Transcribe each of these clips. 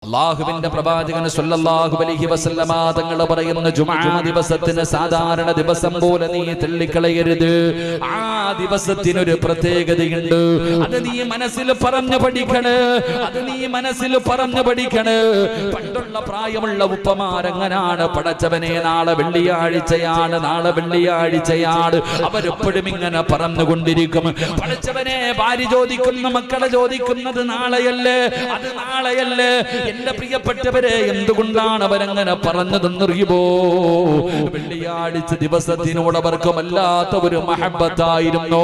അല്ലാഹുവിന്റെ പ്രവാചകൻ സ്വല്ലല്ലാഹു അലൈഹി വസല്ലമ തങ്ങൾ പറയുന്ന ജുമുഅ ദിവസത്തിന് സാധാരണ ദിവസം പോലെ നീ തള്ളിക്കളയരുത്. ആ ദിവസത്തിനൊരു പ്രത്യേകതയുണ്ട്. അത് നീ മനസ്സിൽ പറഞ്ഞു പഠിക്കണേ. പണ്ടുള്ള പ്രായമുള്ള ഉപ്പമാരങ്ങനാണ്. പടച്ചവനെ നാളെ വെള്ളിയാഴ്ചയാണ്. അവരെപ്പോഴും ഇങ്ങനെ പറഞ്ഞുകൊണ്ടിരിക്കും. പടച്ചവനെ ഭാര്യ ചോദിക്കുന്ന, മക്കളെ ചോദിക്കുന്നത് നാളെയല്ലേ, അത് നാളെയല്ലേ. എന്റെ പ്രിയപ്പെട്ടവരെ, എന്തുകൊണ്ടാണ് അവരങ്ങനെ പറഞ്ഞതെന്നറിയുമോ? വെള്ളിയാഴ്ച ദിവസത്തിനോട് അവർക്ക് വല്ലാത്ത ഒരു മഹബത്തായിരുന്നു,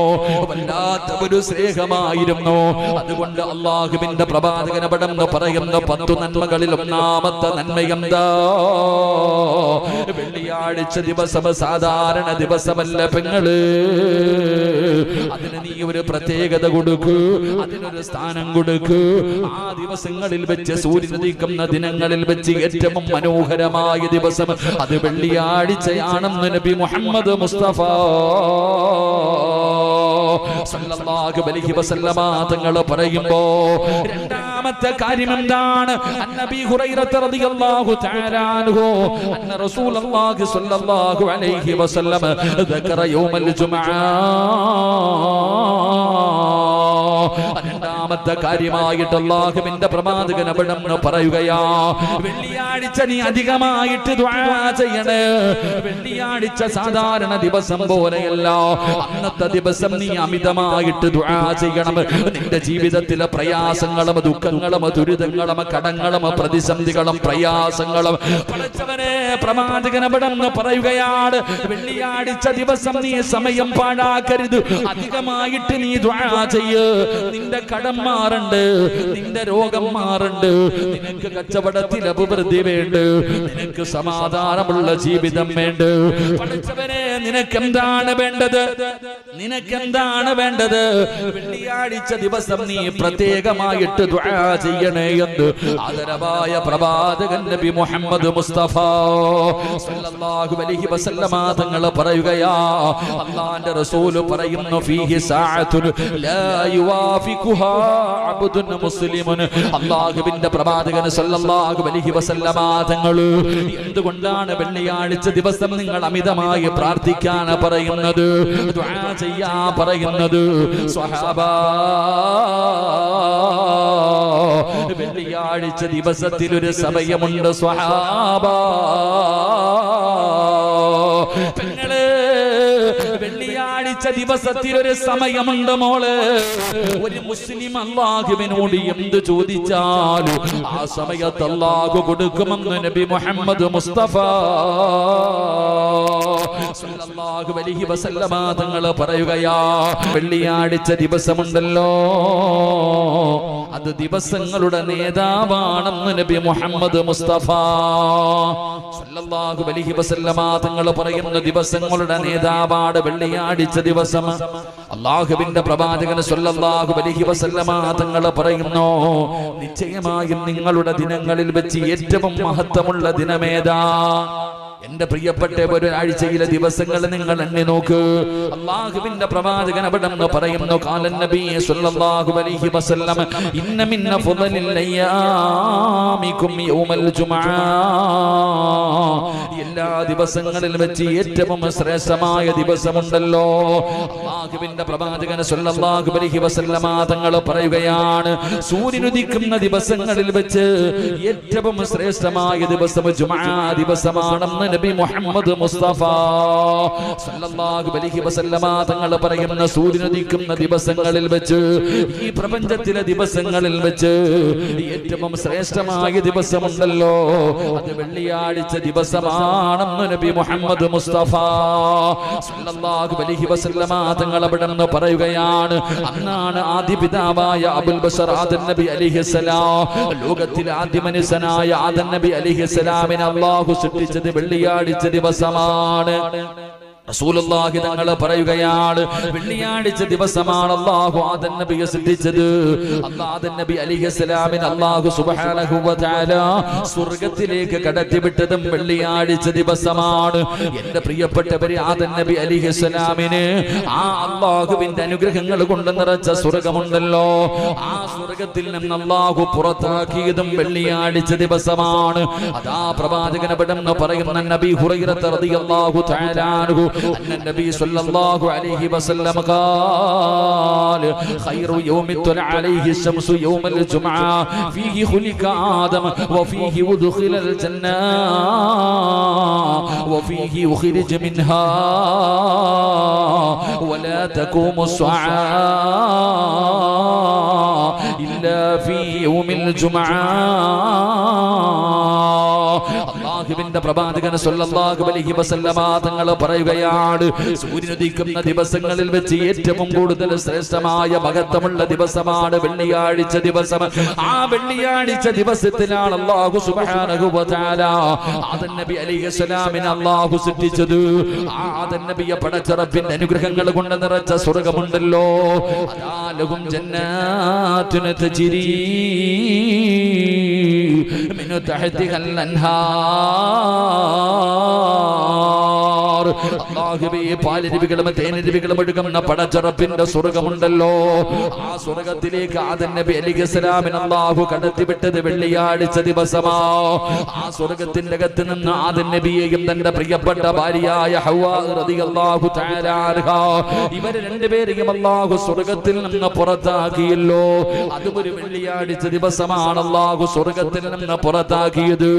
വല്ലാത്ത ഒരു സ്നേഹമായിരുന്നു. അതുകൊണ്ട് അല്ലാഹുവിന്റെ പ്രവാചകൻ അവിടെന്ന് പറയുന്ന 10 നന്മകളിൽ ഒന്നാമത്തെ നന്മയെന്താ? വെള്ളിയാഴ്ച ദിവസം സാധാരണ ദിവസമല്ല പെങ്ങള്. അതിന് നീ ഒരു പ്രത്യേകത കൊടുക്കൂ, അതിനൊരു സ്ഥാനം കൊടുക്കൂ. ആ ദിവസങ്ങളിൽ വെച്ച് സൂര്യനുദിക്കുന്ന ദിനങ്ങളിൽ വെച്ച് ഏറ്റവും മനോഹരമായ ദിവസം അത് വെള്ളിയാഴ്ചയാണെന്ന് നബി മുഹമ്മദ് മുസ്തഫ സല്ലല്ലാഹു അലൈഹി വസല്ലമ തങ്ങൾ പറയുമ്പോ രണ്ടാമത്തെ കാര്യം എന്താണ്? നബി ഹുറൈറ റളിയല്ലാഹു തആല അൻഹു അന്ന റസൂലുള്ളാഹി സ്വല്ലല്ലാഹു അലൈഹി വസല്ലം ദക്കറ യൗമൽ ജുമുഅ. രണ്ടാമത്തെ കാര്യമായിട്ട് അല്ലാഹുവിന്റെ പ്രവാചകൻ അവിടെന്ന് പറയുകയാ, വെള്ളിയാഴ്ച നീ അധികമായിട്ട് ദുആ ചെയ്യണേ. വെള്ളിയാഴ്ച സാധാരണ ദിവസം പോലെയല്ല. അന്നത്തെ ദിവസം നീ അമിതമായിട്ട് ദുആ ചെയ്യണം. നിന്റെ ജീവിതത്തിലെ പ്രയാസങ്ങളും ദുഃഖങ്ങളും ദുരിതങ്ങളും കടങ്ങളും പ്രതിസന്ധികളും പ്രയാസങ്ങളും പടച്ചവനെ പ്രവാചകൻ അവിടെന്ന് പറയുകയാണ്, വെള്ളിയാഴ്ച ദിവസം നീ സമയം പാഴാക്കരുത്. അധികമായിട്ട് നീ ദുആ ചെയ്യ്. നിന്റെ കടം മാറണ്ട്, നിന്റെ രോഗം മാറണ്ട്, നിനക്ക് കച്ചവടത്തിൽ അഭിവൃദ്ധി വേണ്ട, നിനക്ക് സമാധാനമുള്ള ജീവിതം വേണ്ട. പടച്ചവനെ, നിനക്കെന്താണ് വേണ്ടത്? വെള്ളിയാഴ്ച ദിവസം നീ പ്രത്യേകമായിട്ട് ദുആ ചെയ്യണേ എന്ന് ആദരവായ പ്രവാചകൻ നബി മുഹമ്മദ് മുസ്തഫ സല്ലല്ലാഹു അലൈഹി വസല്ലമ തങ്ങൾ പറയുകയാ, അല്ലാഹുവിന്റെ റസൂൽ പറയുന്നു, ഫീഹി സഅത്തുൻ ലാ യുവാഫിഖുഹാ അബ്ദുൻ മുസ്ലിമുൻ. അല്ലാഹുവിന്റെ പ്രവാചകൻ സല്ലല്ലാഹു അലൈഹി വസല്ലമ തങ്ങൾ എന്തുകൊണ്ടാണ് വെള്ളിയാഴ്ച ദിവസം നിങ്ങൾ അമിതമായി പ്രാർത്ഥിക്കാൻ പറയുന്നത്, ദുആ ചെയ്യാൻ പറയുന്നത്? സ്വഹാബാ, വെള്ളിയാഴ്ച ദിവസത്തിൽ ഒരു സമയമുണ്ട് സ്വഹാബാ. പെങ്ങളെ, വെള്ളിയാഴ്ച ദിവസത്തിൽ ഒരു സമയമുണ്ട് മോള്. ഒരു മുസ്ലിം അല്ലാഹുവിനോട് എന്ത് ചോദിച്ചാലും ആ സമയത്ത് അല്ലാഹു കൊടുക്കുമെന്ന് നബി മുഹമ്മദ് മുസ്തഫ സല്ലല്ലാഹു അലൈഹി വസല്ലമ തങ്ങൾ പറയുകയാ, വെള്ളിയാഴ്ച ദിവസമുണ്ടല്ലോ, അത് ദിവസങ്ങളുടെ നേതാവാണെന്ന് നബി മുഹമ്മദ് മുസ്തഫ സല്ലല്ലാഹു അലൈഹി വസല്ലമ തങ്ങൾ പറയുന്ന ദിവസങ്ങളുടെ നേതാവാണ് വെള്ളിയാഴ്ച ദിവസം. അല്ലാഹുവിന്റെ പ്രവാചകൻ സല്ലല്ലാഹു അലൈഹി വസല്ലമ തങ്ങൾ പറയുന്നു, നിശ്ചയമായും നിങ്ങളുടെ ദിനങ്ങളിൽ വെച്ച് ഏറ്റവും മഹത്വമുള്ള ദിനമേതാ? എന്റെ പ്രിയപ്പെട്ട, ഒരാഴ്ചയിലെ ദിവസങ്ങൾ നിങ്ങൾ എണ്ണി നോക്ക്. അല്ലാഹുവിന്റെ പ്രവാചകൻ അവിടെന്ന് പറയുന്നു, ഖാലൻ നബി സല്ലല്ലാഹു അലൈഹി വസല്ലം, ഇന്ന മിന്ന ഫളലിൽ അയ്യാമികും യൗമൽ ജുമുഅ. എല്ലാ ദിവസങ്ങളിൽ വെച്ച് ഏറ്റവും ശ്രേഷ്ഠമായ ദിവസമുണ്ടല്ലോ. അല്ലാഹുവിന്റെ പ്രവാചകൻ സല്ലല്ലാഹു അലൈഹി വസല്ലം തങ്ങൾ പറയുകയാണ്, സൂര്യനുദിക്കുന്ന ദിവസങ്ങളിൽ വെച്ച് ഏറ്റവും ശ്രേഷ്ഠമായ ദിവസം ജുമുഅ ദിവസമാണെന്ന് നബി മുഹമ്മദ് മുസ്തഫ സല്ലല്ലാഹു അലൈഹി വസല്ലമ തങ്ങൾ പറയുന്ന സൂര്യനുദിക്കുന്ന ദിവസങ്ങളിൽ വെച്ച്, ഈ പ്രപഞ്ചത്തിലെ ദിവസങ്ങളിൽ വെച്ച് ഏറ്റവും ശ്രേഷ്ഠമായ ദിവസമുണ്ടല്ലോ, അത് വെള്ളിയാഴ്ച ദിവസമാണെന്ന് നബി മുഹമ്മദ് മുസ്തഫ സല്ലല്ലാഹു അലൈഹി വസല്ലമ തങ്ങൾ അവിടെ നിന്ന് പറയുകയാണ്. അന്നാണ് ആദിപിതാവായ അബുൽ ബശർ ആദം നബി അലൈഹിസ്സലാം, ലോകത്തിലെ ആദ്യ മനുഷ്യനായ ആദം നബി അലൈഹിസ്സലാമിനെ അല്ലാഹു സൃഷ്ടിച്ചത് വെള്ളിയാഴ്ച ദിവസമാണ്. റസൂലുള്ളാഹി തങ്ങൾ പറയുകയാണ്, വെള്ളിയാഴ്ച ദിവസമാണ് അല്ലാഹു ആദം നബിയെ സൃഷ്ടിച്ചത്. ആദം നബി അലൈഹിസ്സലാമിനെ അല്ലാഹു സുബ്ഹാനഹു വ തആല സ്വർഗ്ഗത്തിലേക്ക് കടത്തിവിട്ടതും വെള്ളിയാഴ്ച ദിവസമാണ്. എൻ്റെ പ്രിയപ്പെട്ടവരെ, ആദം നബി അലൈഹിസ്സലാമിന് ആ അല്ലാഹുവിന്റെ അനുഗ്രഹങ്ങൾ കൊണ്ട് നിറച്ച സ്വർഗ്ഗമുണ്ടല്ലോ, ആ സ്വർഗ്ഗത്തിൽ നിന്ന് അല്ലാഹു പുറത്താക്കിയതും വെള്ളിയാഴ്ച ദിവസമാണ്. അതാ പ്രവാചകൻ അവിടെന്ന് പറയുന്ന നബി ഹുറൈറ റളിയല്ലാഹു തആല അൻഹു أن النبي صلى الله عليه وسلم قال خير يوم طلع عليه الشمس يوم الجمعة فيه خلق آدم وفيه أدخل الجنة وفيه أخرج منها ولا تقوم الساعة إلا في يوم الجمعة. അല്ലാഹുവിന്റെ പ്രവാചകൻ സ്വല്ലല്ലാഹു അലൈഹി വസല്ലമ തങ്ങൾ പറയുകയാണ്, സൂര്യനുദിക്കുന്ന ദിവസങ്ങളിൽ വെച്ച് ഏറ്റവും കൂടുതൽ ശ്രേഷ്ഠമായ മഹത്വമുള്ള ദിവസമാണ് വെള്ളിയാഴ്ച ദിവസം. ആ വെള്ളിയാഴ്ച ദിവസത്തിലാണ് അല്ലാഹു സുബ്ഹാനഹു വ തആല ആദം നബി അലൈഹിസ്സലാമിനെ അല്ലാഹു സൃഷ്ടിച്ചത്. ആദം നബിയെ പടച്ച റബ്ബിന്റെ അനുഗ്രഹങ്ങൾ കൊണ്ട് നിറച്ച സ്വർഗ്ഗമുണ്ടല്ലോ, അതാ ലഹും ജന്നാത്തുൻ തജ്രീ മിൻ തഹ്തിഹൽ അൻഹാർ. അല്ലാഹുവേ, പാലരുവികളും തേനരുവികളും ഒഴുകുന്ന പടച്ചറപ്പിന്റെ സ്വർഗ്ഗമുണ്ടല്ലോ, ആ സ്വർഗ്ഗത്തിലേക്ക് ആദം നബി അലൈഹിസ്സലാമിനെ അല്ലാഹു കടത്തിവിട്ടത് വെള്ളിയാഴ്ച ദിവസമാ. ആ സ്വർഗ്ഗത്തിന്റെ അകത്ത് നിന്ന് ആദം നബിയെയും തന്റെ പ്രിയപ്പെട്ട ഭാര്യയായ ഹവ്വാ റളിയല്ലാഹു തആല അൻഹാ, ഇവരെ രണ്ടുപേരെയും അല്ലാഹു സ്വർഗ്ഗത്തിൽ നിന്ന് പുറത്താക്കിയല്ലോ. അതും ഒരു വെള്ളിയാഴ്ച ദിവസമാണ് അല്ലാഹു സ്വർഗ്ഗത്തിൽ നിന്ന് പുറത്താക്കിയത്.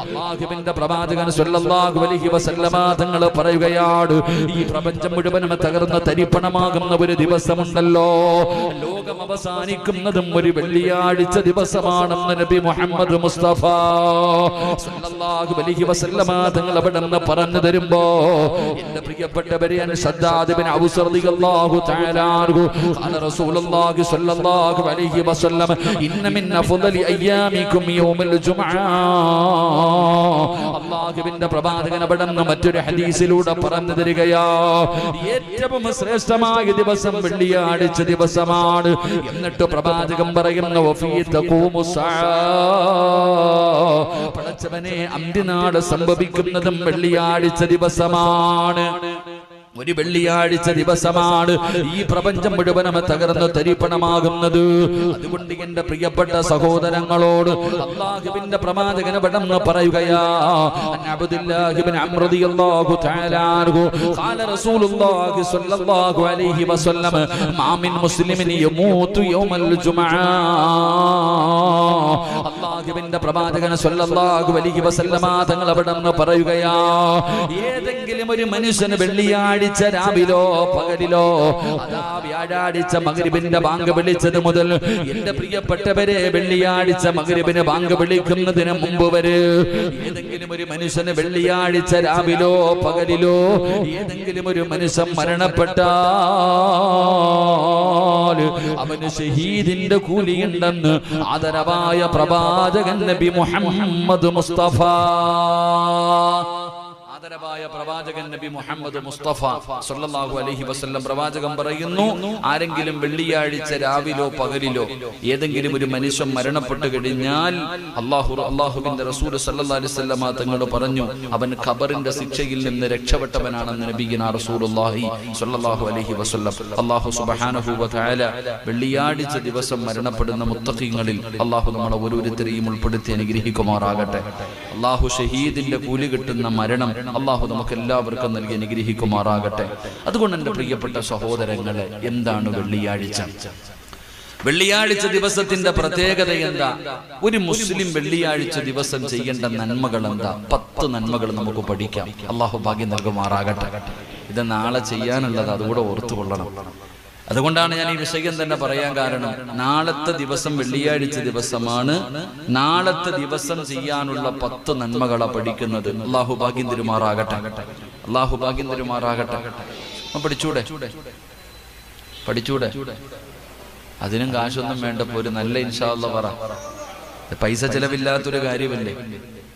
അല്ലാഹുവിന്റെ പ്രവാചകൻ സ്വല്ലല്ലാഹു അലൈഹി വസല്ലമ തങ്ങൾ പറയുകയാണ്, ഈ പ്രപഞ്ചം മുഴുവനും തകർന്ന തരിപ്പണമാകുന്ന ഒരു ദിവസമുണ്ടല്ലോ, ലോകം അവസാനിക്കുന്നതും ഒരു വെള്ളിയാഴ്ച ദിവസമാണെന്ന് നബി മുഹമ്മദ് മുസ്തഫ സ്വല്ലല്ലാഹു അലൈഹി വസല്ലമ തങ്ങൾ അവിടെ നിന്ന് പറഞ്ഞു തരുമ്പോ, എന്റെ പ്രിയപ്പെട്ടവരെ, ശദ്ദാദ് ഇബ്നു ഔസ് റളിയല്ലാഹു തആല അൻഹു ഖാല റസൂലുള്ളാഹി സ്വല്ലല്ലാഹു അലൈഹി വസല്ലം ഇന്ന മിൻ അഫ്ളലി അയ്യാമികും യൗമുൽ ജുമുഅ. അല്ലാഹുവിന്റെ പ്രവാചകൻ അവിടെ നിന്ന് മറ്റൊരു ഹദീസിലൂടെ പറഞ്ഞു തരികയാ, ഏറ്റവും ശ്രേഷ്ഠമായ ദിവസം വെള്ളിയാഴ്ച ദിവസമാണ്. എന്നിട്ട് പ്രവാചകൻ പറയുന്ന വഫീ തഖൂമുസ്സാ, പടച്ചവനെ, അന്ത്യനാൾ സംഭവിക്കുന്നതും വെള്ളിയാഴ്ച ദിവസമാണ്. ഒരു വെള്ളിയാഴ്ച ദിവസമാണ് ഈ പ്രപഞ്ചം മുഴുവനും തകർന്ന് തരിപ്പണമാകുന്നത്. അതുകൊണ്ട് എന്റെ പ്രിയപ്പെട്ട സഹോദരങ്ങളോട് അല്ലാഹുവിന്റെ പ്രവാചകൻ വടന്ന് പറയുകയാ, അബ്ദുല്ലാഹി ഇബ്നു അംർ റളിയല്ലാഹു തആല അൻഹു ഖാല റസൂലുള്ളാഹി സ്വല്ലല്ലാഹു അലൈഹി വസല്ലം മാ മിൻ മുസ്ലിമിൻ യമൂതു യൗമൽ ജുമുഅ. അല്ലാഹുവിന്റെ പ്രവാചകൻ സ്വല്ലല്ലാഹു അലൈഹി വസല്ലമ തങ്ങൾ വടന്ന് പറയുകയാ, ഏതെങ്കിലും ഒരു മനുഷ്യന് വെള്ളിയാഴ്ച രാവിലോ പകലിലോ, അതാ വ്യാഴാഴ്ച മഗ്രിബിന്റെ ബാങ്ക് വിളിച്ചത് മുതൽ എന്റെ പ്രിയപ്പെട്ടവരെ, വെള്ളിയാഴ്ച മഗ്രിബിന് ബാങ്ക് വിളിക്കുന്നതിന് മുമ്പ് വരെ ഏതെങ്കിലും ഒരു മനുഷ്യന് വെള്ളിയാഴ്ച രാവിലോ പകലിലോ ഏതെങ്കിലും ഒരു മനുഷ്യൻ മരണപ്പെട്ടാൽ അവന് ഷഹീദിന്റെ കൂലിയുണ്ടെന്ന് ആദരവായ പ്രവാചകൻ നബി മുഹമ്മദ് മുസ്തഫ. ആദരവായ പ്രവാചകൻ നബി മുഹമ്മദ് മുസ്തഫ സല്ലല്ലാഹു അലൈഹി വസല്ലം പ്രവാചകൻ പറയുന്നു, ആരെങ്കിലും വെള്ളിയാഴ്ച രാവിലോ പകലിലോ ഏതെങ്കിലും ഒരു മനുഷ്യൻ മരണപ്പെട്ടു കഴിഞ്ഞാൽ അല്ലാഹുവിന്റെ റസൂൽ സല്ലല്ലാഹു അലൈഹി വസല്ലം തങ്ങൾ പറഞ്ഞു, അവൻ ഖബറിന്റെ ശിക്ഷയിൽ നിന്ന് രക്ഷപ്പെട്ടവനാണെന്ന് നബിയുനാ റസൂലുള്ളാഹി സ്വല്ലല്ലാഹു അലൈഹി വസല്ലം. അല്ലാഹു സുബ്ഹാനഹു വ തആല വെള്ളിയാഴ്ച ദിവസം മരണപ്പെടുന്ന മുത്തഖീങ്ങളിൽ അല്ലാഹു നമ്മളെ ഓരോരുത്തരെയും ഉൾപ്പെടുത്തി അനുഗ്രഹിക്കുമാറാകട്ടെ. അല്ലാഹു ഷഹീദിന്റെ കൂലി കിട്ടുന്ന മരണം അല്ലാഹു നമുക്ക് എല്ലാവർക്കും നൽകി അനുഗ്രഹിക്കുമാറാകട്ടെ. അതുകൊണ്ട് എൻ്റെ പ്രിയപ്പെട്ട സഹോദരങ്ങളെ, എന്താണ് വെള്ളിയാഴ്ച? വെള്ളിയാഴ്ച ദിവസത്തിന്റെ പ്രത്യേകത എന്താ? ഒരു മുസ്ലിം വെള്ളിയാഴ്ച ദിവസം ചെയ്യേണ്ട നന്മകൾ എന്താ? 10 നന്മകൾ നമുക്ക് പഠിക്കാം. അല്ലാഹു ഭാഗ്യം നൽകുമാറാകട്ടെ. ഇത് നാളെ ചെയ്യാനുള്ളത്, അതുകൂടെ ഓർത്തുകൊള്ളണം. അതുകൊണ്ടാണ് ഞാൻ ഈ വിഷയം തന്നെ പറയാൻ കാരണം, നാളത്തെ ദിവസം വെള്ളിയാഴ്ച ദിവസമാണ്. നാളത്തെ ദിവസം ചെയ്യാനുള്ള 10 നന്മകളാ പഠിക്കുന്നത്. അല്ലാഹു ഭാഗ്യം തരുമാറാകട്ടെ. അല്ലാഹു ഭാഗ്യം തരുമാറാകട്ടെ. പഠിച്ചൂടെ? അതിനും കാശൊന്നും വേണ്ടപ്പോ ഒരു നല്ല ഇൻഷാ അല്ലാഹ് പറ. പൈസ ചെലവില്ലാത്തൊരു കാര്യമല്ലേ.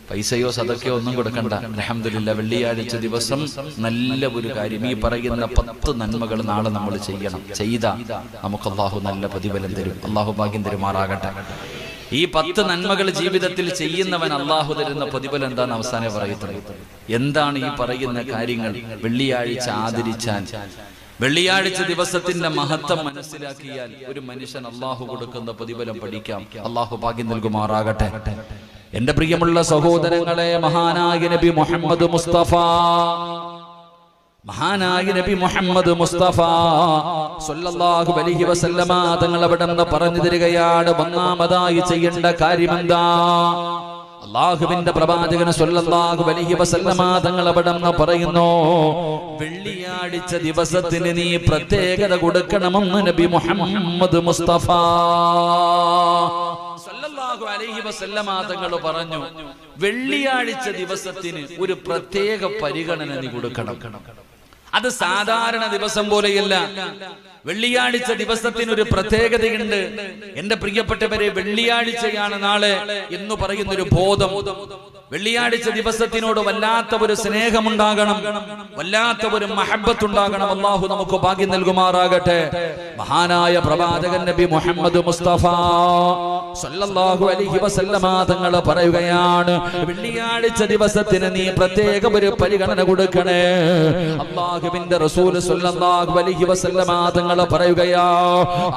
പൈസയോ സദക്കയോ ഒന്നും കൊടുക്കണ്ട. അൽഹംദുലില്ലാ, വെള്ളിയാഴ്ച ദിവസം നല്ല ഒരു കാര്യം, ഈ പറയുന്ന 10 നന്മകൾ നാളെ നമ്മൾ ചെയ്യണം. ചെയ്താ നമുക്ക് അള്ളാഹു നല്ല പ്രതിഫലം തരും. അള്ളാഹു ഭാഗ്യം തരുമാറാകട്ടെ. ഈ 10 നന്മകൾ ജീവിതത്തിൽ ചെയ്യുന്നവൻ അള്ളാഹു തരുന്ന പ്രതിഫലം എന്താന്ന് അവസാനം പറയുന്നത്. എന്താണ് ഈ പറയുന്ന കാര്യങ്ങൾ? വെള്ളിയാഴ്ച ആദരിച്ചാൽ, വെള്ളിയാഴ്ച ദിവസത്തിന്റെ മഹത്വം മനസ്സിലാക്കിയാൽ ഒരു മനുഷ്യൻ അള്ളാഹു കൊടുക്കുന്ന പ്രതിഫലം പഠിക്കാം. അള്ളാഹു ഭാഗ്യം നൽകുമാറാകട്ടെ. എന്റെ പ്രിയമുള്ള സഹോദരങ്ങളെ, മഹാനായ നബി മുഹമ്മദ് മുസ്തഫ, മഹാനായ നബി മുഹമ്മദ് മുസ്തഫ സ്വല്ലല്ലാഹു അലൈഹി വസല്ലമ തങ്ങൾ അവിടുന്ന് പറഞ്ഞു തരികയാണ്, ഒന്നാമതായി ചെയ്യേണ്ട കാര്യമെന്താ? അല്ലാഹുവിന്റെ പ്രവാചകൻ സ്വല്ലല്ലാഹു അലൈഹി വസല്ലമ തങ്ങൾ അവിടുന്ന് പറയുന്നു, വെള്ളിയാഴ്ച ദിവസത്തിന് നീ പ്രത്യേകത കൊടുക്കണമെന്ന് നബി മുഹമ്മദ് മുസ്തഫ സ്വല്ലല്ലാഹു അലൈഹി വസല്ലമ തങ്ങൾ പറഞ്ഞു. വെള്ളിയാഴ്ച ദിവസത്തിന് ഒരു പ്രത്യേക പരിഗണന നീ കൊടുക്കണം. അത് സാധാരണ ദിവസം പോലെയല്ല. വെള്ളിയാഴ്ച ദിവസത്തിന് ഒരു പ്രത്യേകതയുണ്ട്. എന്റെ പ്രിയപ്പെട്ടവരെ, വെള്ളിയാഴ്ചയാണ് നാളെ എന്ന് പറയുന്നൊരു ബോധം, വെള്ളിയാഴ്ച ദിവസത്തിനോട് വല്ലാത്ത ഒരു സ്നേഹമുണ്ടാകണം, വല്ലാത്ത ഒരു മഹബ്ബത്ത് ഉണ്ടാകണം. അല്ലാഹു നമുക്ക് ഭാഗ്യം നൽകുമാറാകട്ടെ. മഹാനായ പ്രവാചകൻ നബി മുഹമ്മദ് മുസ്തഫ സ്വല്ലല്ലാഹു അലൈഹി വസല്ലമ തങ്ങൾ പറയുകയാണ്, വെള്ളിയാഴ്ച ദിവസത്തിന് നീ പ്രത്യേക ഒരു പരിഗണന കൊടുക്കണേ. അല്ലാഹുവിന്റെ റസൂൽ സ്വല്ലല്ലാഹു അലൈഹി വസല്ലമ തങ്ങൾ പറയുകയാ,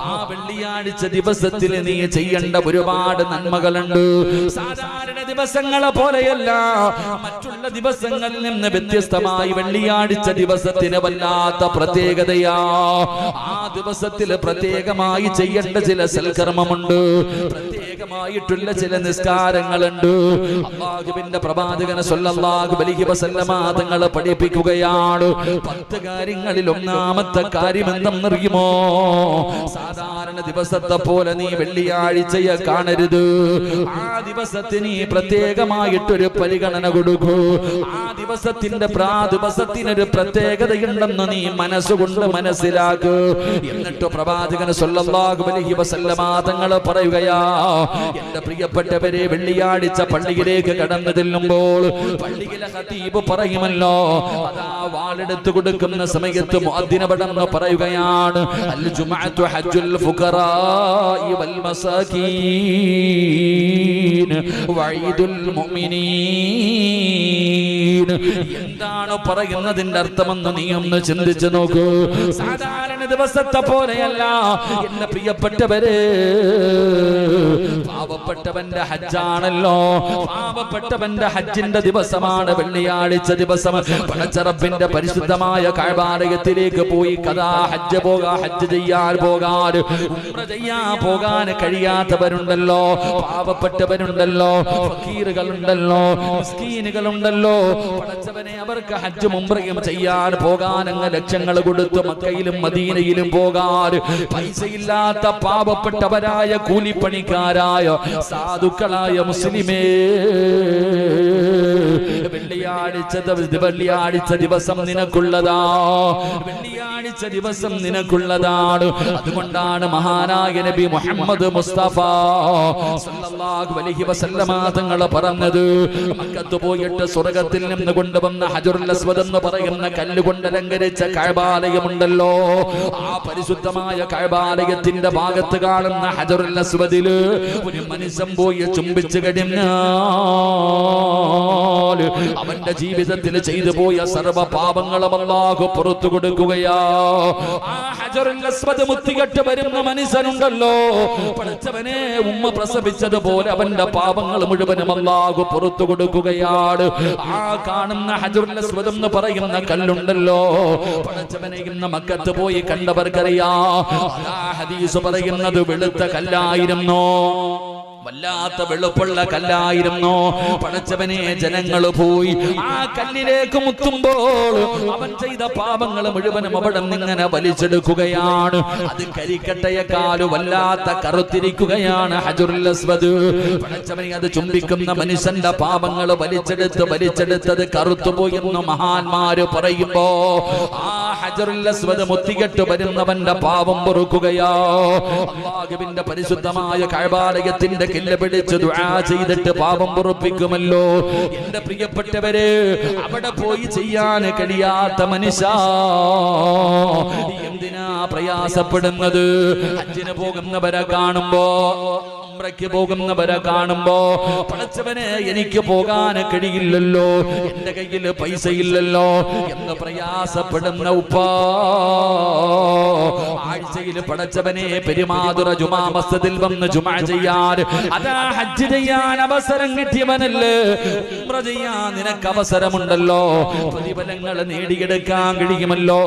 ആ വെള്ളിയാഴ്ച ദിവസത്തിൽ നീ ചെയ്യേണ്ട ഒരുപാട് നന്മകളുണ്ട്. സാധാരണ ദിവസങ്ങളെ പോലെയല്ല, മറ്റുള്ള ദിവസങ്ങളിൽ നിന്ന് വ്യത്യസ്തമായി വെള്ളിയാഴ്ച ദിവസത്തിന് വല്ലാത്ത പ്രത്യേകതയാ. ആ ദിവസത്തിൽ പ്രത്യേകമായി ചെയ്യേണ്ട ചില സൽക്കർമ്മമുണ്ട്, പ്രത്യേകമായിട്ടുള്ള ചില നിസ്കാരങ്ങളുണ്ട്. അല്ലാഹുവിന്റെ പ്രവാചകൻ സ്വല്ലല്ലാഹു അലൈഹി വസല്ലമ തങ്ങൾ പഠിപ്പിക്കുകയാണ്, 10 കാര്യങ്ങളിൽ ഒന്നാമത്തെ കാര്യം എന്തെന്നറിയുമോ? സാധാരണ ദിവസത്തെ പോലെ നീ വെള്ളിയാഴ്ചയെ കാണരുത്. ആ ദിവസത്തിന് നീ പ്രത്യേകമായിട്ടൊരു പരിഗണന കൊടുക്കൂ. ആ ദിവസത്തിനൊരു പ്രത്യേകതയുണ്ടെന്ന് നീ മനസ്സുകൊണ്ട് മനസ്സിലാക്കൂ. എന്നിട്ട് പ്രവാചകൻ സ്വല്ലല്ലാഹു അലൈഹി വസല്ലമ തങ്ങൾ പറയുകയാ, എന്റെ പ്രിയപ്പെട്ടവരെ, വെള്ളിയാഴ്ച പള്ളിയിലേക്ക് കടന്നു ചെല്ലുമ്പോൾ പള്ളിയിലെ ഖതീബ് പറയുമല്ലോ, അതാ വാളെടുത്ത് കൊടുക്കുന്ന സമയത്ത് മുഅദ്ദിൻ അവിടുന്ന് പറയുകയാണ്, അൽ ജുമുഅത്തു ഹജ്ജുൽ ഫുഖറാഇ വൽ മസാകീൻ വഈദുൽ മുഅ്മിനീൻ. എന്താണ് പറയുന്നതിന്റെ അർത്ഥമെന്ന് നീ ഒന്ന് ചിന്തിച്ചു നോക്കൂ. സാധാരണ ദിവസത്തെ പോലെയല്ല എന്റെ പ്രിയപ്പെട്ടവരെ, പാവപ്പെട്ടവന്റെ ഹജ്ജാണല്ലോ. പാവപ്പെട്ടവന്റെ ഹജ്ജിന്റെ ദിവസമാണ് വെള്ളിയാഴ്ച ദിവസം. പടച്ചറബിന്റെ പരിശുദ്ധമായ കഅബാലയത്തിലേക്ക് പോയി ഹജ്ജ് ചെയ്യാൻ പോകാൻ, ഉംറ ചെയ്യാൻ പോകാൻ കഴിയാത്തവരുണ്ടല്ലോ, പാവപ്പെട്ടവരുണ്ടല്ലോ, ഫക്കീറുകളുണ്ടല്ലോ, മിസ്കീനുകളുണ്ടല്ലോ. പടച്ചവനെ, അവർക്ക് ഹജ്ജും ഉംറയും ചെയ്യാൻ പോകാൻ അങ്ങ് ലക്ഷങ്ങൾ കൊടുത്ത് മക്കയിലും മദീനയിലും പോകാൻ പൈസയില്ലാത്ത പാവപ്പെട്ടവരായ കൂലിപ്പണിക്കാരായ സാധുക്കളായ മുസ്ലിമേ, വെള്ളിയാഴ്ച ദിവസം നിനക്കുള്ളതാ, വെള്ളിയാഴ്ച ദിവസം നിനക്കുള്ളതാണ്. അതുകൊണ്ടാണ് മഹാനായ നബി മുഹമ്മദ് മുസ്തഫ സ്വല്ലല്ലാഹു അലൈഹി വസല്ലമ തങ്ങൾ പറഞ്ഞത്, മക്കത്ത് പോയിട്ട് സ്വർഗ്ഗത്തിൽ നിന്ന് കൊണ്ടുവന്ന ഹജറുൽ അസ്വദ് എന്ന് പറയുന്ന കല്ലുകൊണ്ട് അലങ്കരിച്ച കഅബാലയമുണ്ടല്ലോ. ആ പരിശുദ്ധമായ കഅബാലയത്തിന്റെ ഭാഗത്ത് കാണുന്ന ഹജറുൽ അസ്വദില് ഒരു മനുഷ്യൻ പോയി ചുംബിച്ചു കഴിഞ്ഞാൽ അവന്റെ ജീവിതത്തിൽ ചെയ്തു പോയ സർവ്വ പാപങ്ങളും അല്ലാഹു പുറത്തു കൊടുക്കുകയാ. ആ ഹജറുൽ അസ്വദ് മുത്തികെട്ട് വരുന്ന മനുഷ്യനുണ്ടല്ലോ, പടച്ചവനെ, ഉമ്മ പ്രസവിച്ചതുപോലെ അവന്റെ പാപങ്ങൾ മുഴുവനും അല്ലാഹു പുറത്തു കൊടുക്കുകയാണ്. ആ കാണുന്ന ഹജറുൽ അസ്വദ് എന്ന് പറയുന്ന കല്ലുണ്ടല്ലോ, പടച്ചവനെ, ഇന്ന് മക്കത്ത് പോയി കണ്ടവർക്കറിയാ, ആ ഹദീസ് പറയുന്നത് വെളുത്ത കല്ലായിരുന്നു, വല്ലാത്ത വെളുപ്പുള്ള കല്ലായിരുന്നു. പടച്ചവനെ, ജനങ്ങൾ പോയി ആ കല്ലിലേക്ക് മുത്തുമ്പോൾ അവൻ ചെയ്ത പാപങ്ങൾ മുഴുവനും അവിടെ നിന്നിങ്ങനെ വലിച്ചെടുക്കുകയാണ്. അത് കരിക്കട്ടയെക്കാൾ വല്ലാത്ത കറുത്തിരിക്കുകയാണ് ഹജറുൽ അസ്വദ്. പടച്ചവനെ, അത് ചുംബിക്കുന്ന മനുഷ്യന്റെ പാപങ്ങൾ വലിച്ചെടുത്തത് കറുത്തുപോയി എന്ന് മഹാന്മാര് പറയുമ്പോ, ആ ഹജറുൽ അസ്വദ് മുത്തികെട്ട് വരുന്നവന്റെ പാപം പൊറുക്കുകയോ. അല്ലാഹുവിന്റെ പരിശുദ്ധമായ കഅബാലയത്തിന്റെ കില്ല പിടിച്ച് ദുആ ചെയ്തിട്ട് പാപം പൊറുപ്പിക്കുമല്ലോ. എന്റെ പ്രിയപ്പെട്ടവരെ, അവിടെ പോയി ചെയ്യാൻ കഴിയാത്ത മനുഷ്യ എന്തിനാ പ്രയാസപ്പെടുന്നത്? ഹജ്ജിന് പോകുന്നവരെ കാണുമ്പോ, ഉംറയ്ക്ക് പോകുന്നവരെ കാണുമ്പോ, പടച്ചവനെ എനിക്ക് പോകാൻ കഴിയില്ലല്ലോ, എന്റെ കയ്യിൽ പൈസ ഇല്ലല്ലോ എന്ന് പ്രയാസപ്പെടുന്ന ഉപ്പ, ആഴ്ചയിൽ പടച്ചവനെ പെരുമാതുറ ജുമാ മസ്ജിദിൽ വന്ന് ജുമാ ചെയ്യാൻ, അതാ ഹജ്ജ് ചെയ്യാൻ അവസരം കിട്ടിയവനല്ലേ, ഉംറ ചെയ്യാൻ നിനക്ക് അവസരമുണ്ടല്ലോ, പ്രതിഫലങ്ങൾ നേടിയെടുക്കാൻ കഴിയുമല്ലോ.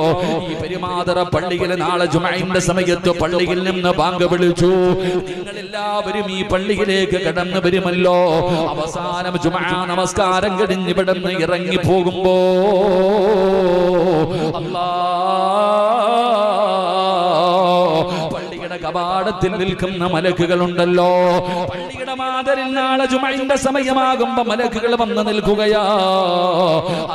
ഈ പെരുമാതുറ പള്ളിയിൽ നാളെ ജുമഅന്റെ സമയത്ത് പള്ളിയിൽ നിന്ന് ബാങ്ക് വിളിച്ചു, നിങ്ങളെല്ലാവരും ഈ പള്ളിയിലേക്ക് കടന്നു വരുമല്ലോ. അവസാനം ജുമഅ നമസ്കാരം കഴിഞ്ഞ് ഇവിടുന്ന് ഇറങ്ങി പോകുമ്പോ പള്ളിയുടെ കവാടത്തിൽ നിൽക്കുന്ന മലക്കുകളുണ്ടല്ലോ, പള്ളിയുടെ മാതരിൽ നാളെ ജുമഅന്റെ സമയമാകുമ്പോ മലക്കുകൾ വന്ന് നിൽക്കുകയാ.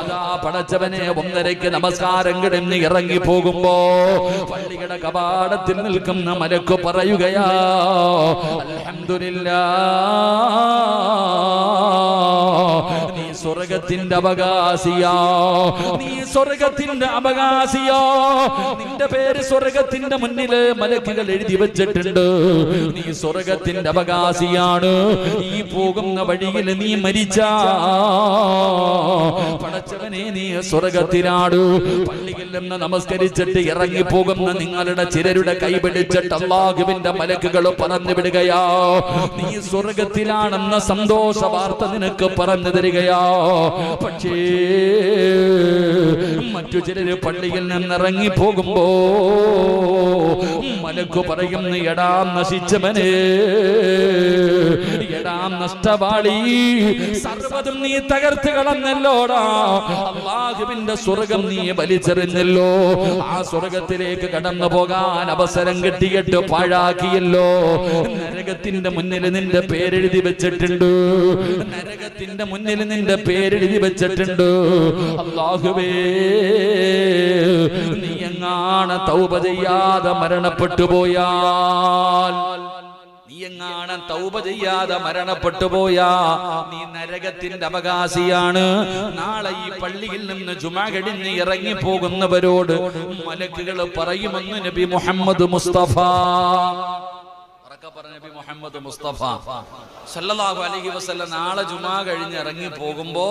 അതാ പടച്ചവനെ 1:30 നമസ്കാരം കഴിഞ്ഞ് ഇറങ്ങി പോകുമ്പോ പള്ളിയുടെ കവാടത്തിൽ നിൽക്കുന്ന മലക്ക് പറയുകയാ, അൽഹംദുലില്ലാഹ്, നീ സ്വർഗത്തിന്റെ അവകാശിയാ, നീ സ്വർഗത്തിന്റെ അവകാശിയാ, നിന്റെ പേര് സ്വർഗത്തിന്റെ മുന്നില് മലക്കുകൾ എഴുതി വെച്ചിട്ടുണ്ട്, നീ സ്വർഗത്തിന്റെ അവകാശിയാണ്. ഈ പോകുന്ന വഴിയിൽ നീ മരിച്ചാ പടച്ചവനെ നീ സ്വർഗത്തിലാണ്. പള്ളിയിൽ നിന്ന് നമസ്കരിച്ചിട്ട് ഇറങ്ങി പോകുന്ന നിങ്ങളുടെ ചിലരുടെ കൈപിടിച്ചിട്ട് അല്ലാഹുവിന്റെ മലക്കുകൾ പറഞ്ഞു വിടുകയാ, നീ സ്വർഗത്തിലാണെന്ന സന്തോഷ വാർത്ത നിനക്ക് പറഞ്ഞു തരികയാ. പക്ഷേ മറ്റു ചിലര് പള്ളിയിൽ നിന്നിറങ്ങി പോകുമ്പോ മലക്ക് പറയുന്നു, എടാ നശിച്ചവനെ, എടാ നഷ്ടവാളി, സർവ്വതും നീ തകർത്ത് കളഞ്ഞല്ലോടാ, അല്ലാഹുവിന്റെ സ്വർഗം നീ വലിച്ചെറിഞ്ഞല്ലോ, ആ സ്വർഗത്തിലേക്ക് കടന്നു പോകാൻ അവസരം കിട്ടിയിട്ട് പാഴാക്കിയല്ലോ. നരകത്തിന്റെ മുന്നിൽ നിന്റെ പേരെഴുതി വെച്ചിട്ടുണ്ട്, നരകത്തിന്റെ മുന്നിൽ നിന്റെ പേരെഴുതി വെച്ചിട്ടുണ്ട്. അല്ലാഹുവേ, നീ എങ്ങാണ് തൗബ ചെയ്യാതെ മരണപ്പെട്ടു പോയാൽ, നീ എങ്ങാണ് തൗബ ചെയ്യാതെ മരണപ്പെട്ടു പോയാ നീ നരകത്തിന്റെ അവകാശിയാണ്. നാളെ ഈ പള്ളിയിൽ നിന്ന് ജുമാ കഴിഞ്ഞ് ഇറങ്ങി പോകുന്നവരോട് മലക്കുകൾ പറയുമെന്ന് നബി മുഹമ്മദ് മുസ്തഫ, നബി മുഹമ്മദ് മുസ്തഫ സല്ലല്ലാഹു അലൈഹി വസല്ലം നാളെ ജുമാ കഴിഞ്ഞ് ഇറങ്ങി പോകുമ്പോ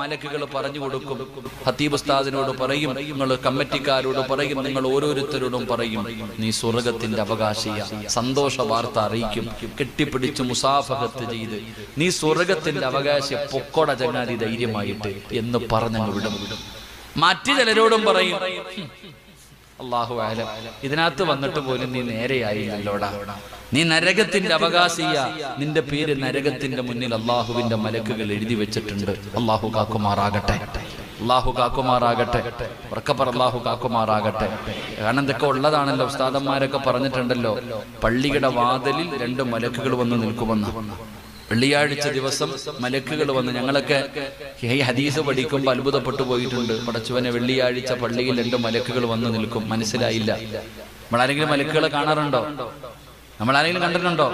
മലക്കുകൾ പറഞ്ഞു കൊടുക്കും. ഖതീബ് ഉസ്താദിനോട് പറയും, നിങ്ങൾ കമ്മിറ്റിക്കാരോട് പറയും, നിങ്ങൾ ഓരോരുത്തരോടും പറയും, നീ സ്വർഗത്തിന്റെ അവകാശിയ, സന്തോഷ വാർത്ത അറിയിക്കും, കെട്ടിപ്പിടിച്ച് മുസാഫഹത്ത് ചെയ്ത് നീ സ്വർഗത്തിന്റെ അവകാശി, പൊക്കോട ചങ്ങാതി ധൈര്യമായിട്ട് എന്ന് പറഞ്ഞങ്ങ് വിടും. മറ്റു ചിലരോടും പറയും, അല്ലാഹു അഅലം, ഇതിനകത്ത് വന്നിട്ട് പോലും നീ നേരെയായില്ലല്ലോടാ, നീ നരകത്തിന്റെ അവകാശിയ, നിന്റെ പേര് നരകത്തിന്റെ മുന്നിൽ അള്ളാഹുവിന്റെ മലക്കുകൾ എഴുതി വെച്ചിട്ടുണ്ട്. അള്ളാഹു കാക്കുമാറാകട്ടെ, അള്ളാഹു കാക്കുമാറാകട്ടെ, ഉറക്കപ്പറ അള്ളാഹു കാക്കുമാറാകട്ടെ. കാരണം ഇതൊക്കെ ഉള്ളതാണല്ലോ, ഉസ്താദന്മാരൊക്കെ പറഞ്ഞിട്ടുണ്ടല്ലോ, പള്ളിയുടെ വാതിലിൽ 2 മലക്കുകൾ വന്ന് നിൽക്കുമെന്ന്. വെള്ളിയാഴ്ച ദിവസം മലക്കുകൾ വന്ന്, ഞങ്ങളൊക്കെ ഈ ഹദീസ് പഠിക്കുമ്പോൾ അത്ഭുതപ്പെട്ടു പോയിട്ടുണ്ട്. പടച്ചവനെ, വെള്ളിയാഴ്ച പള്ളിയിൽ 2 മലക്കുകൾ വന്ന് നിൽക്കും. മനസ്സിലായില്ല. നമ്മളാരെങ്കിലും മലക്കുകളെ കാണാറുണ്ടോ? നമ്മളാരെങ്കിലും കണ്ടിട്ടുണ്ടോ?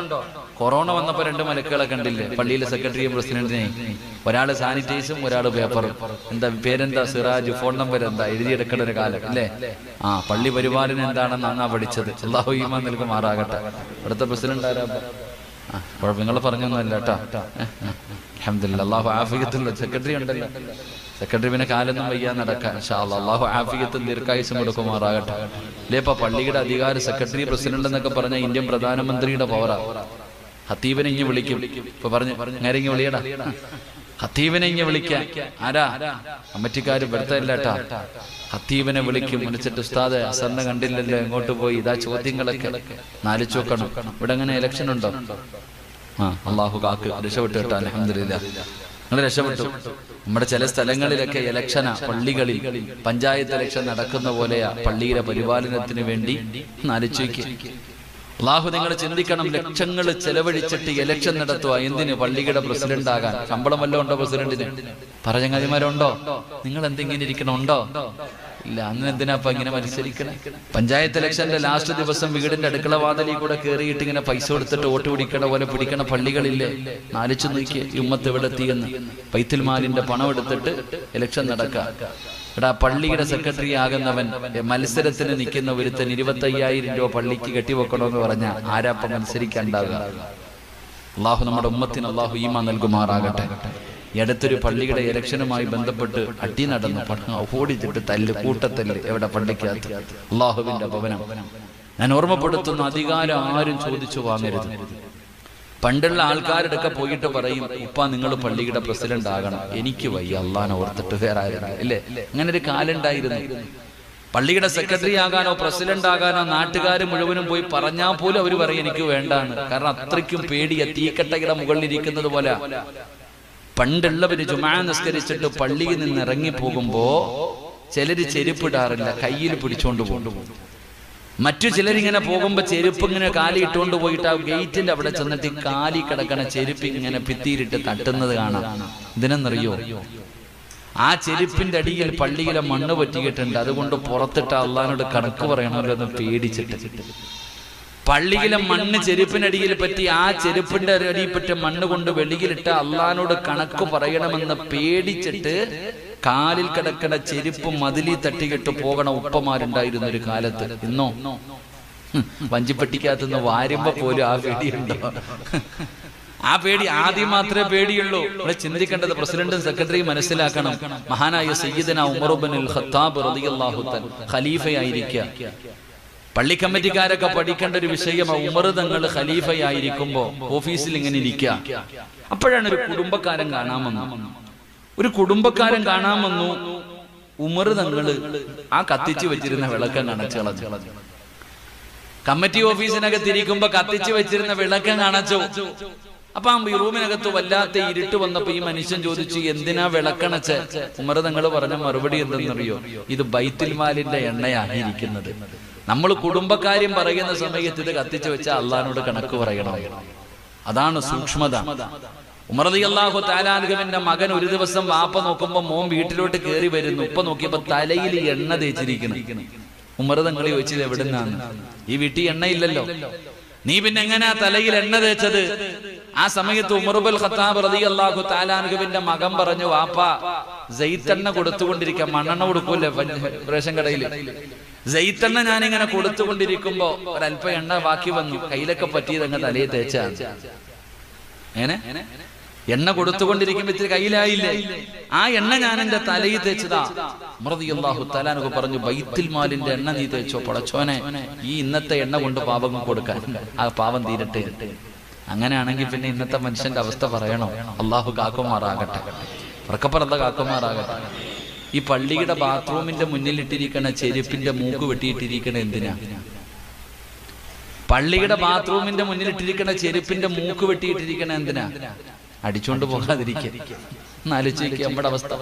കൊറോണ വന്നപ്പോ 2 മലക്കുകളെ കണ്ടില്ലേ? പള്ളിയിലെ സെക്രട്ടറിയും പ്രസിഡന്റിനെയും. ഒരാള് സാനിറ്റൈസും, ഒരാള് പേപ്പറും. എന്താ പേരെന്താ? സിറാജ്. ഫോൺ നമ്പർ എന്താ? എഴുതിയെടുക്കേണ്ട ഒരു കാലം അല്ലേ? പള്ളി പരിപാലനം എന്താണെന്ന് അന്നാ പഠിച്ചത്. അല്ലാഹു ഈമാൻ നൽകുമാറാകട്ടെ. ഇവിടുത്തെ പ്രസിഡന്റ് ആരാ? നിങ്ങൾ പറഞ്ഞൊന്നുമല്ല കേട്ടോ. അൽഹംദുലില്ലാഹ്, അല്ലാഹു ആഫിയത്തുള്ള സെക്രട്ടറി ഉണ്ടല്ലോ. സെക്രട്ടറി പിന്നെ കാലൊന്നും വയ്യാൻ നടക്കാൻ. ഇൻഷാ അല്ലാഹ് അല്ലാഹു ആഫിയത്തും ദീർഘായുസ്സും കൊടുക്കുമാറാകട്ടെ. അല്ലേ, ഇപ്പൊ പള്ളിയുടെ അധികാരം സെക്രട്ടറി പ്രസിഡന്റ് എന്നൊക്കെ പറഞ്ഞ ഇന്ത്യൻ പ്രധാനമന്ത്രിയുടെ പവറാ. ഖത്തീബിനെ ഇങ്ങ് വിളിക്കും. ഇപ്പൊ പറഞ്ഞു നേരെ ഇങ്ങ് വിളിയടാ, ഖത്തീബിനെ ഇങ്ങ് വിളിക്കാൻ. ആരാ? കമ്മിറ്റിക്കാര് പെടുത്തല്ലേട്ടാ. ഖത്തീബിനെ വിളിക്കും. വിളിച്ചിട്ട്, ഉസ്താദ് അസറിനെ കണ്ടില്ലല്ലോ, എങ്ങോട്ട് പോയി? ഇതാ ചോദ്യങ്ങളൊക്കെ നാലിച്ചു നോക്കണം. ഇവിടെ അങ്ങനെ ഇലക്ഷൻ ഉണ്ടോ? അള്ളാഹു കാക്ക്, രക്ഷപ്പെട്ടു കേട്ടോ. അൽഹംദുലില്ലാഹ്, നിങ്ങൾ രക്ഷപ്പെട്ടു. നമ്മുടെ ചില സ്ഥലങ്ങളിലൊക്കെ ഇലക്ഷനാ, പള്ളികളിൽ പഞ്ചായത്ത് ഇലക്ഷൻ നടക്കുന്ന പോലെയാ. പള്ളിയിലെ പരിപാലനത്തിന് വേണ്ടി നാലിച്ചു. അള്ളാഹു, നിങ്ങൾ ചിന്തിക്കണം, ലക്ഷങ്ങൾ ചെലവഴിച്ചിട്ട് ഇലക്ഷൻ നടത്തുക. എന്തിന്? പള്ളിയുടെ പ്രസിഡന്റ് ആകാൻ. ശമ്പളം വല്ലതും ഉണ്ടോ പ്രസിഡന്റിന്? പറഞ്ഞങ്ങാതിമാരുണ്ടോ? നിങ്ങൾ എന്തെങ്കിലും ഇരിക്കണുണ്ടോ? ഇല്ല. അന്ന് എന്തിനാ ഇങ്ങനെ മത്സരിക്കണേ? പഞ്ചായത്ത് ഇലക്ഷന്റെ ലാസ്റ്റ് ദിവസം വീടിന്റെ അടുക്കള വാതിലിൽ കൂടെ കയറിയിട്ട് ഇങ്ങനെ പൈസ കൊടുത്തിട്ട് വോട്ട് പിടിക്കണ പോലെ പിടിക്കണ പള്ളികളില്ലേ? നാലിച്ചു നോക്കിയ ഉമ്മത്ത് എവിടെ എത്തിയെന്ന്. ബൈത്തുൽ മാലിന്റെ പണം എടുത്തിട്ട് ഇലക്ഷൻ നടക്കുക. എടാ, പള്ളിയുടെ സെക്രട്ടറി ആകുന്നവൻ മത്സരത്തിന് നിൽക്കുന്ന ഒരുത്തൻ 25,000 രൂപ പള്ളിക്ക് കെട്ടിവെക്കണമെന്ന് പറഞ്ഞാൽ ആരാപ്പ മത്സരിക്കാണ്ടാവുക? അള്ളാഹു നമ്മുടെ ഉമ്മത്തിന് അള്ളാഹു ഈമാൻ നൽകുമാറാകട്ടെ. ഈ അടുത്തൊരു പള്ളിയുടെ ഇലക്ഷനുമായി ബന്ധപ്പെട്ട് അടി നടന്നു. ഓടിച്ചിട്ട് തല്ല്, കൂട്ടത്തല്ല്. എവിടെ? പള്ളിക്കകത്ത്. അള്ളാഹുവിന്റെ ഭവനം. ഞാൻ ഓർമ്മപ്പെടുത്തുന്ന അധികാരം ആരും ചോദിച്ചു വാങ്ങരുത്. പണ്ടുള്ള ആൾക്കാരുടെ പോയിട്ട് പറയും, ഉപ്പ നിങ്ങൾ പള്ളിയുടെ പ്രസിഡന്റ് ആകണം. എനിക്ക് വയ്യ, അള്ളാനെ ഓർത്തിട്ട് വേറെ ആരും ഇല്ലേ? അങ്ങനെ ഒരു കാലുണ്ടായിരുന്നു. പള്ളിയുടെ സെക്രട്ടറി ആകാനോ പ്രസിഡന്റ് ആകാനോ നാട്ടുകാർ മുഴുവനും പോയി പറഞ്ഞാൽ പോലും അവർ പറയും എനിക്ക് വേണ്ടാണ്. കാരണം അത്രയ്ക്കും പേടിയ. തീക്കട്ടയുടെ മുകളിൽ ഇരിക്കുന്നത് പോലെ. പണ്ടുള്ളവര് ജുമാ നിസ്കരിച്ചിട്ട് പള്ളിയിൽ നിന്ന് ഇറങ്ങി പോകുമ്പോ ചിലര് ചെരുപ്പിടാറില്ല, കയ്യിൽ പിടിച്ചോണ്ട് പോകും. മറ്റു ചിലരിങ്ങനെ പോകുമ്പോ ചെരുപ്പ് ഇങ്ങനെ കാലി ഇട്ടുകൊണ്ട് പോയിട്ട് ആ ഗേറ്റിന്റെ അവിടെ ചെന്നിട്ട് കാലി കിടക്കണ ചെരുപ്പ് ഇങ്ങനെ ഭിത്തിയിലിട്ട് തട്ടുന്നത് കാണാം. ഇതിനെന്നറിയോ? ആ ചെരുപ്പിന്റെ അടിയിൽ പള്ളിയിലെ മണ്ണ് പറ്റിയിട്ടുണ്ട്. അതുകൊണ്ട് പുറത്തിട്ട് അള്ളാനോട് കണക്ക് പറയണമല്ലോ എന്ന് പേടിച്ചിട്ട് പള്ളിയിലെ മണ്ണ് ചെരുപ്പിനടിയിൽ പറ്റി ആ ചെരുപ്പിന്റെ അടിയിൽ പറ്റിയ മണ്ണ് കൊണ്ട് വെളിയിലിട്ട് അള്ളാനോട് കണക്ക് പറയണമെന്ന് പേടിച്ചിട്ട് കാലിൽ കിടക്കണ ചെരുപ്പ് മതിലി തട്ടിക്കിട്ട് പോകണ ഉപ്പമാരുണ്ടായിരുന്ന ഒരു കാലത്ത്. ഇന്നോ വഞ്ചിപ്പെട്ടിക്കകത്തുനിന്ന് വാരുമ്പോ പോലും ആ പേടിയുണ്ടോ? ആ പേടി ആദ്യം മാത്രമേ പേടിയുള്ളൂ. ഇവിടെ ചിന്തിക്കേണ്ടത് പ്രസിഡന്റും സെക്രട്ടറിയും മനസ്സിലാക്കണം. മഹാനായ സയ്യിദന ഉമർ ഇബ്നുൽ ഖത്താബ് റളിയല്ലാഹു തആല ഖലീഫയായിരിക്കുക. പള്ളി കമ്മിറ്റിക്കാരൊക്കെ പഠിക്കേണ്ട ഒരു വിഷയമാണ്. ഉമർ തങ്ങൾ ഖലീഫയായിരിക്കുമ്പോ ഓഫീസിൽ ഇങ്ങനെ ഇരിക്കുക. അപ്പോഴാണ് ഒരു കുടുംബക്കാരൻ കാണാൻ വന്നു. ഉമർ തങ്ങൾ ആ കത്തിച്ചു വെച്ചിരുന്ന വിളക്കം അണച്ചു കളഞ്ഞു. കമ്മിറ്റി ഓഫീസിനകത്ത് ഇരിക്കുമ്പോ കത്തിച്ചു വെച്ചിരുന്ന വിളക്കം അണച്ചു. അപ്പൊ ആ റൂമിനകത്ത് വല്ലാത്ത ഇരുട്ട് വന്നപ്പോ ഈ മനുഷ്യൻ ചോദിച്ചു, എന്തിനാ വിളക്കണച്ച്? ഉമർ തങ്ങൾ പറഞ്ഞ മറുപടി എന്തെന്നറിയോ? ഇത് ബൈത്തുൽ മാലിന്റെ എണ്ണയായിരിക്കുന്നത്. നമ്മൾ കുടുംബക്കാര്യം പറയുന്ന സമയത്ത് ഇത് കത്തിച്ചു വെച്ചാൽ അള്ളാനോട് കണക്ക് പറയണം. അതാണ് സൂക്ഷ്മത. ഉമർ റളിയല്ലാഹു തആല അൻഹുവിന്റെ മകൻ ഒരു ദിവസം വാപ്പ നോക്കുമ്പോ മോൻ വീട്ടിലോട്ട് കയറി വരുന്നു. ഉപ്പ നോക്കിയപ്പോ തലയിൽ എണ്ണ തേച്ചിരിക്കണം. ഉമർ തങ്ങൾ ചോദിച്ചത് എവിടുന്നാണ്? ഈ വീട്ടിൽ എണ്ണയില്ലല്ലോ, നീ പിന്നെ എങ്ങനെയാ തലയിൽ എണ്ണ തേച്ചത്? ആ സമയത്ത് ഉമർ ഇബ്നുൽ ഖത്താബ് റളിയല്ലാഹു തആല അൻഹുവിന്റെ മകൻ പറഞ്ഞു, വാപ്പ സൈത്തെണ്ണ കൊടുത്തുകൊണ്ടിരിക്കുക. മണ്ണെണ്ണ കൊടുക്കൂല്ലേ റേഷൻ കടയിൽ? സൈത്തെണ്ണ ഞാനിങ്ങനെ കൊടുത്തുകൊണ്ടിരിക്കുമ്പോ ഒരല്പം എണ്ണ ബാക്കി വന്നു. കയ്യിലൊക്കെ പറ്റിയത് അങ്ങ് തലയിൽ തേച്ചാണ്. എങ്ങനെ? എണ്ണ കൊടുത്തുകൊണ്ടിരിക്കുമ്പോ ഇത്തിരി കയ്യിലായില്ലേ? ആ എണ്ണ ഞാൻ എന്റെ തലയിൽ തേച്ചതാ. ഉമർ റളിയല്ലാഹു തആല അൻഹു പറഞ്ഞു, ബൈത്തുൽ മാലിന്റെ എണ്ണ നീ തേച്ചോ? പടച്ചോനെ, ഈ ഇന്നത്തെ എണ്ണ കൊണ്ട് പാപം കൊടുക്കാൻ, ആ പാവം തീരട്ടെ. അങ്ങനെയാണെങ്കിൽ പിന്നെ ഇന്നത്തെ മനുഷ്യന്റെ അവസ്ഥ പറയണോ? അള്ളാഹു കാക്കുമാറാകട്ടെ, ഉറക്കപ്പറന്ത കാക്കുമാറാകട്ടെ. ഈ പള്ളിയുടെ ബാത്റൂമിന്റെ മുന്നിലിട്ടിരിക്കണ ചെരുപ്പിന്റെ മൂക്ക് വെട്ടിയിട്ടിരിക്കണ എന്തിനാ? പള്ളിയുടെ ബാത്റൂമിന്റെ മുന്നിലിട്ടിരിക്കണ ചെരുപ്പിന്റെ മൂക്ക് വെട്ടിയിട്ടിരിക്കണ എന്തിനാ? അടിച്ചോണ്ട് പോകാതിരിക്കുക. എന്നാലോചിക്കുക നമ്മുടെ അവസ്ഥ.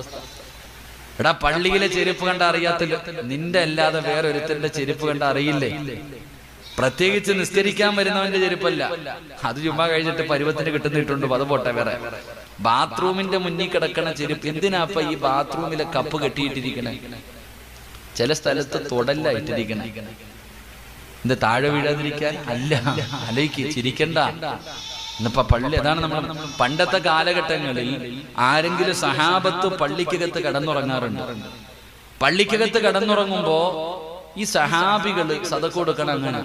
എടാ, പള്ളിയിലെ ചെരുപ്പ് കണ്ട അറിയാത്തില്ല, നിന്റെ അല്ലാതെ വേറെ ഒരുത്തരുടെ ചെരുപ്പ് കണ്ട അറിയില്ലേ? പ്രത്യേകിച്ച് നിസ്കരിക്കാൻ വരുന്നവന്റെ ചെരുപ്പല്ല. അത് ചുമ്മാ കഴിഞ്ഞിട്ട് പരുവത്തിന് കിട്ടുന്നിട്ടുണ്ട്, അത് പോട്ടെ. വേറെ ബാത്റൂമിന്റെ മുന്നിൽ കിടക്കണ ചെരുപ്പ് എന്തിനാപ്പ ഈ ബാത്റൂമിലെ കപ്പ് കെട്ടിയിട്ടിരിക്കണേ? ചില സ്ഥലത്ത് തൊടല്ല ഇട്ടിരിക്കണേ. ഇത് താഴെ വീഴാതിരിക്കാൻ അല്ല. അലയ്ക്ക് ചിരിക്കണ്ട. ഇന്നിപ്പോ പള്ളി അതാണ്. നമ്മൾ പണ്ടത്തെ കാലഘട്ടങ്ങളിൽ ആരെങ്കിലും സഹാബത്ത് പള്ളിക്കകത്ത് കടന്നുറങ്ങാറുണ്ട്. പള്ളിക്കകത്ത് കടന്നുറങ്ങുമ്പോ ഈ സഹാബികള് സദഖ കൊടുക്കണം. അങ്ങനെ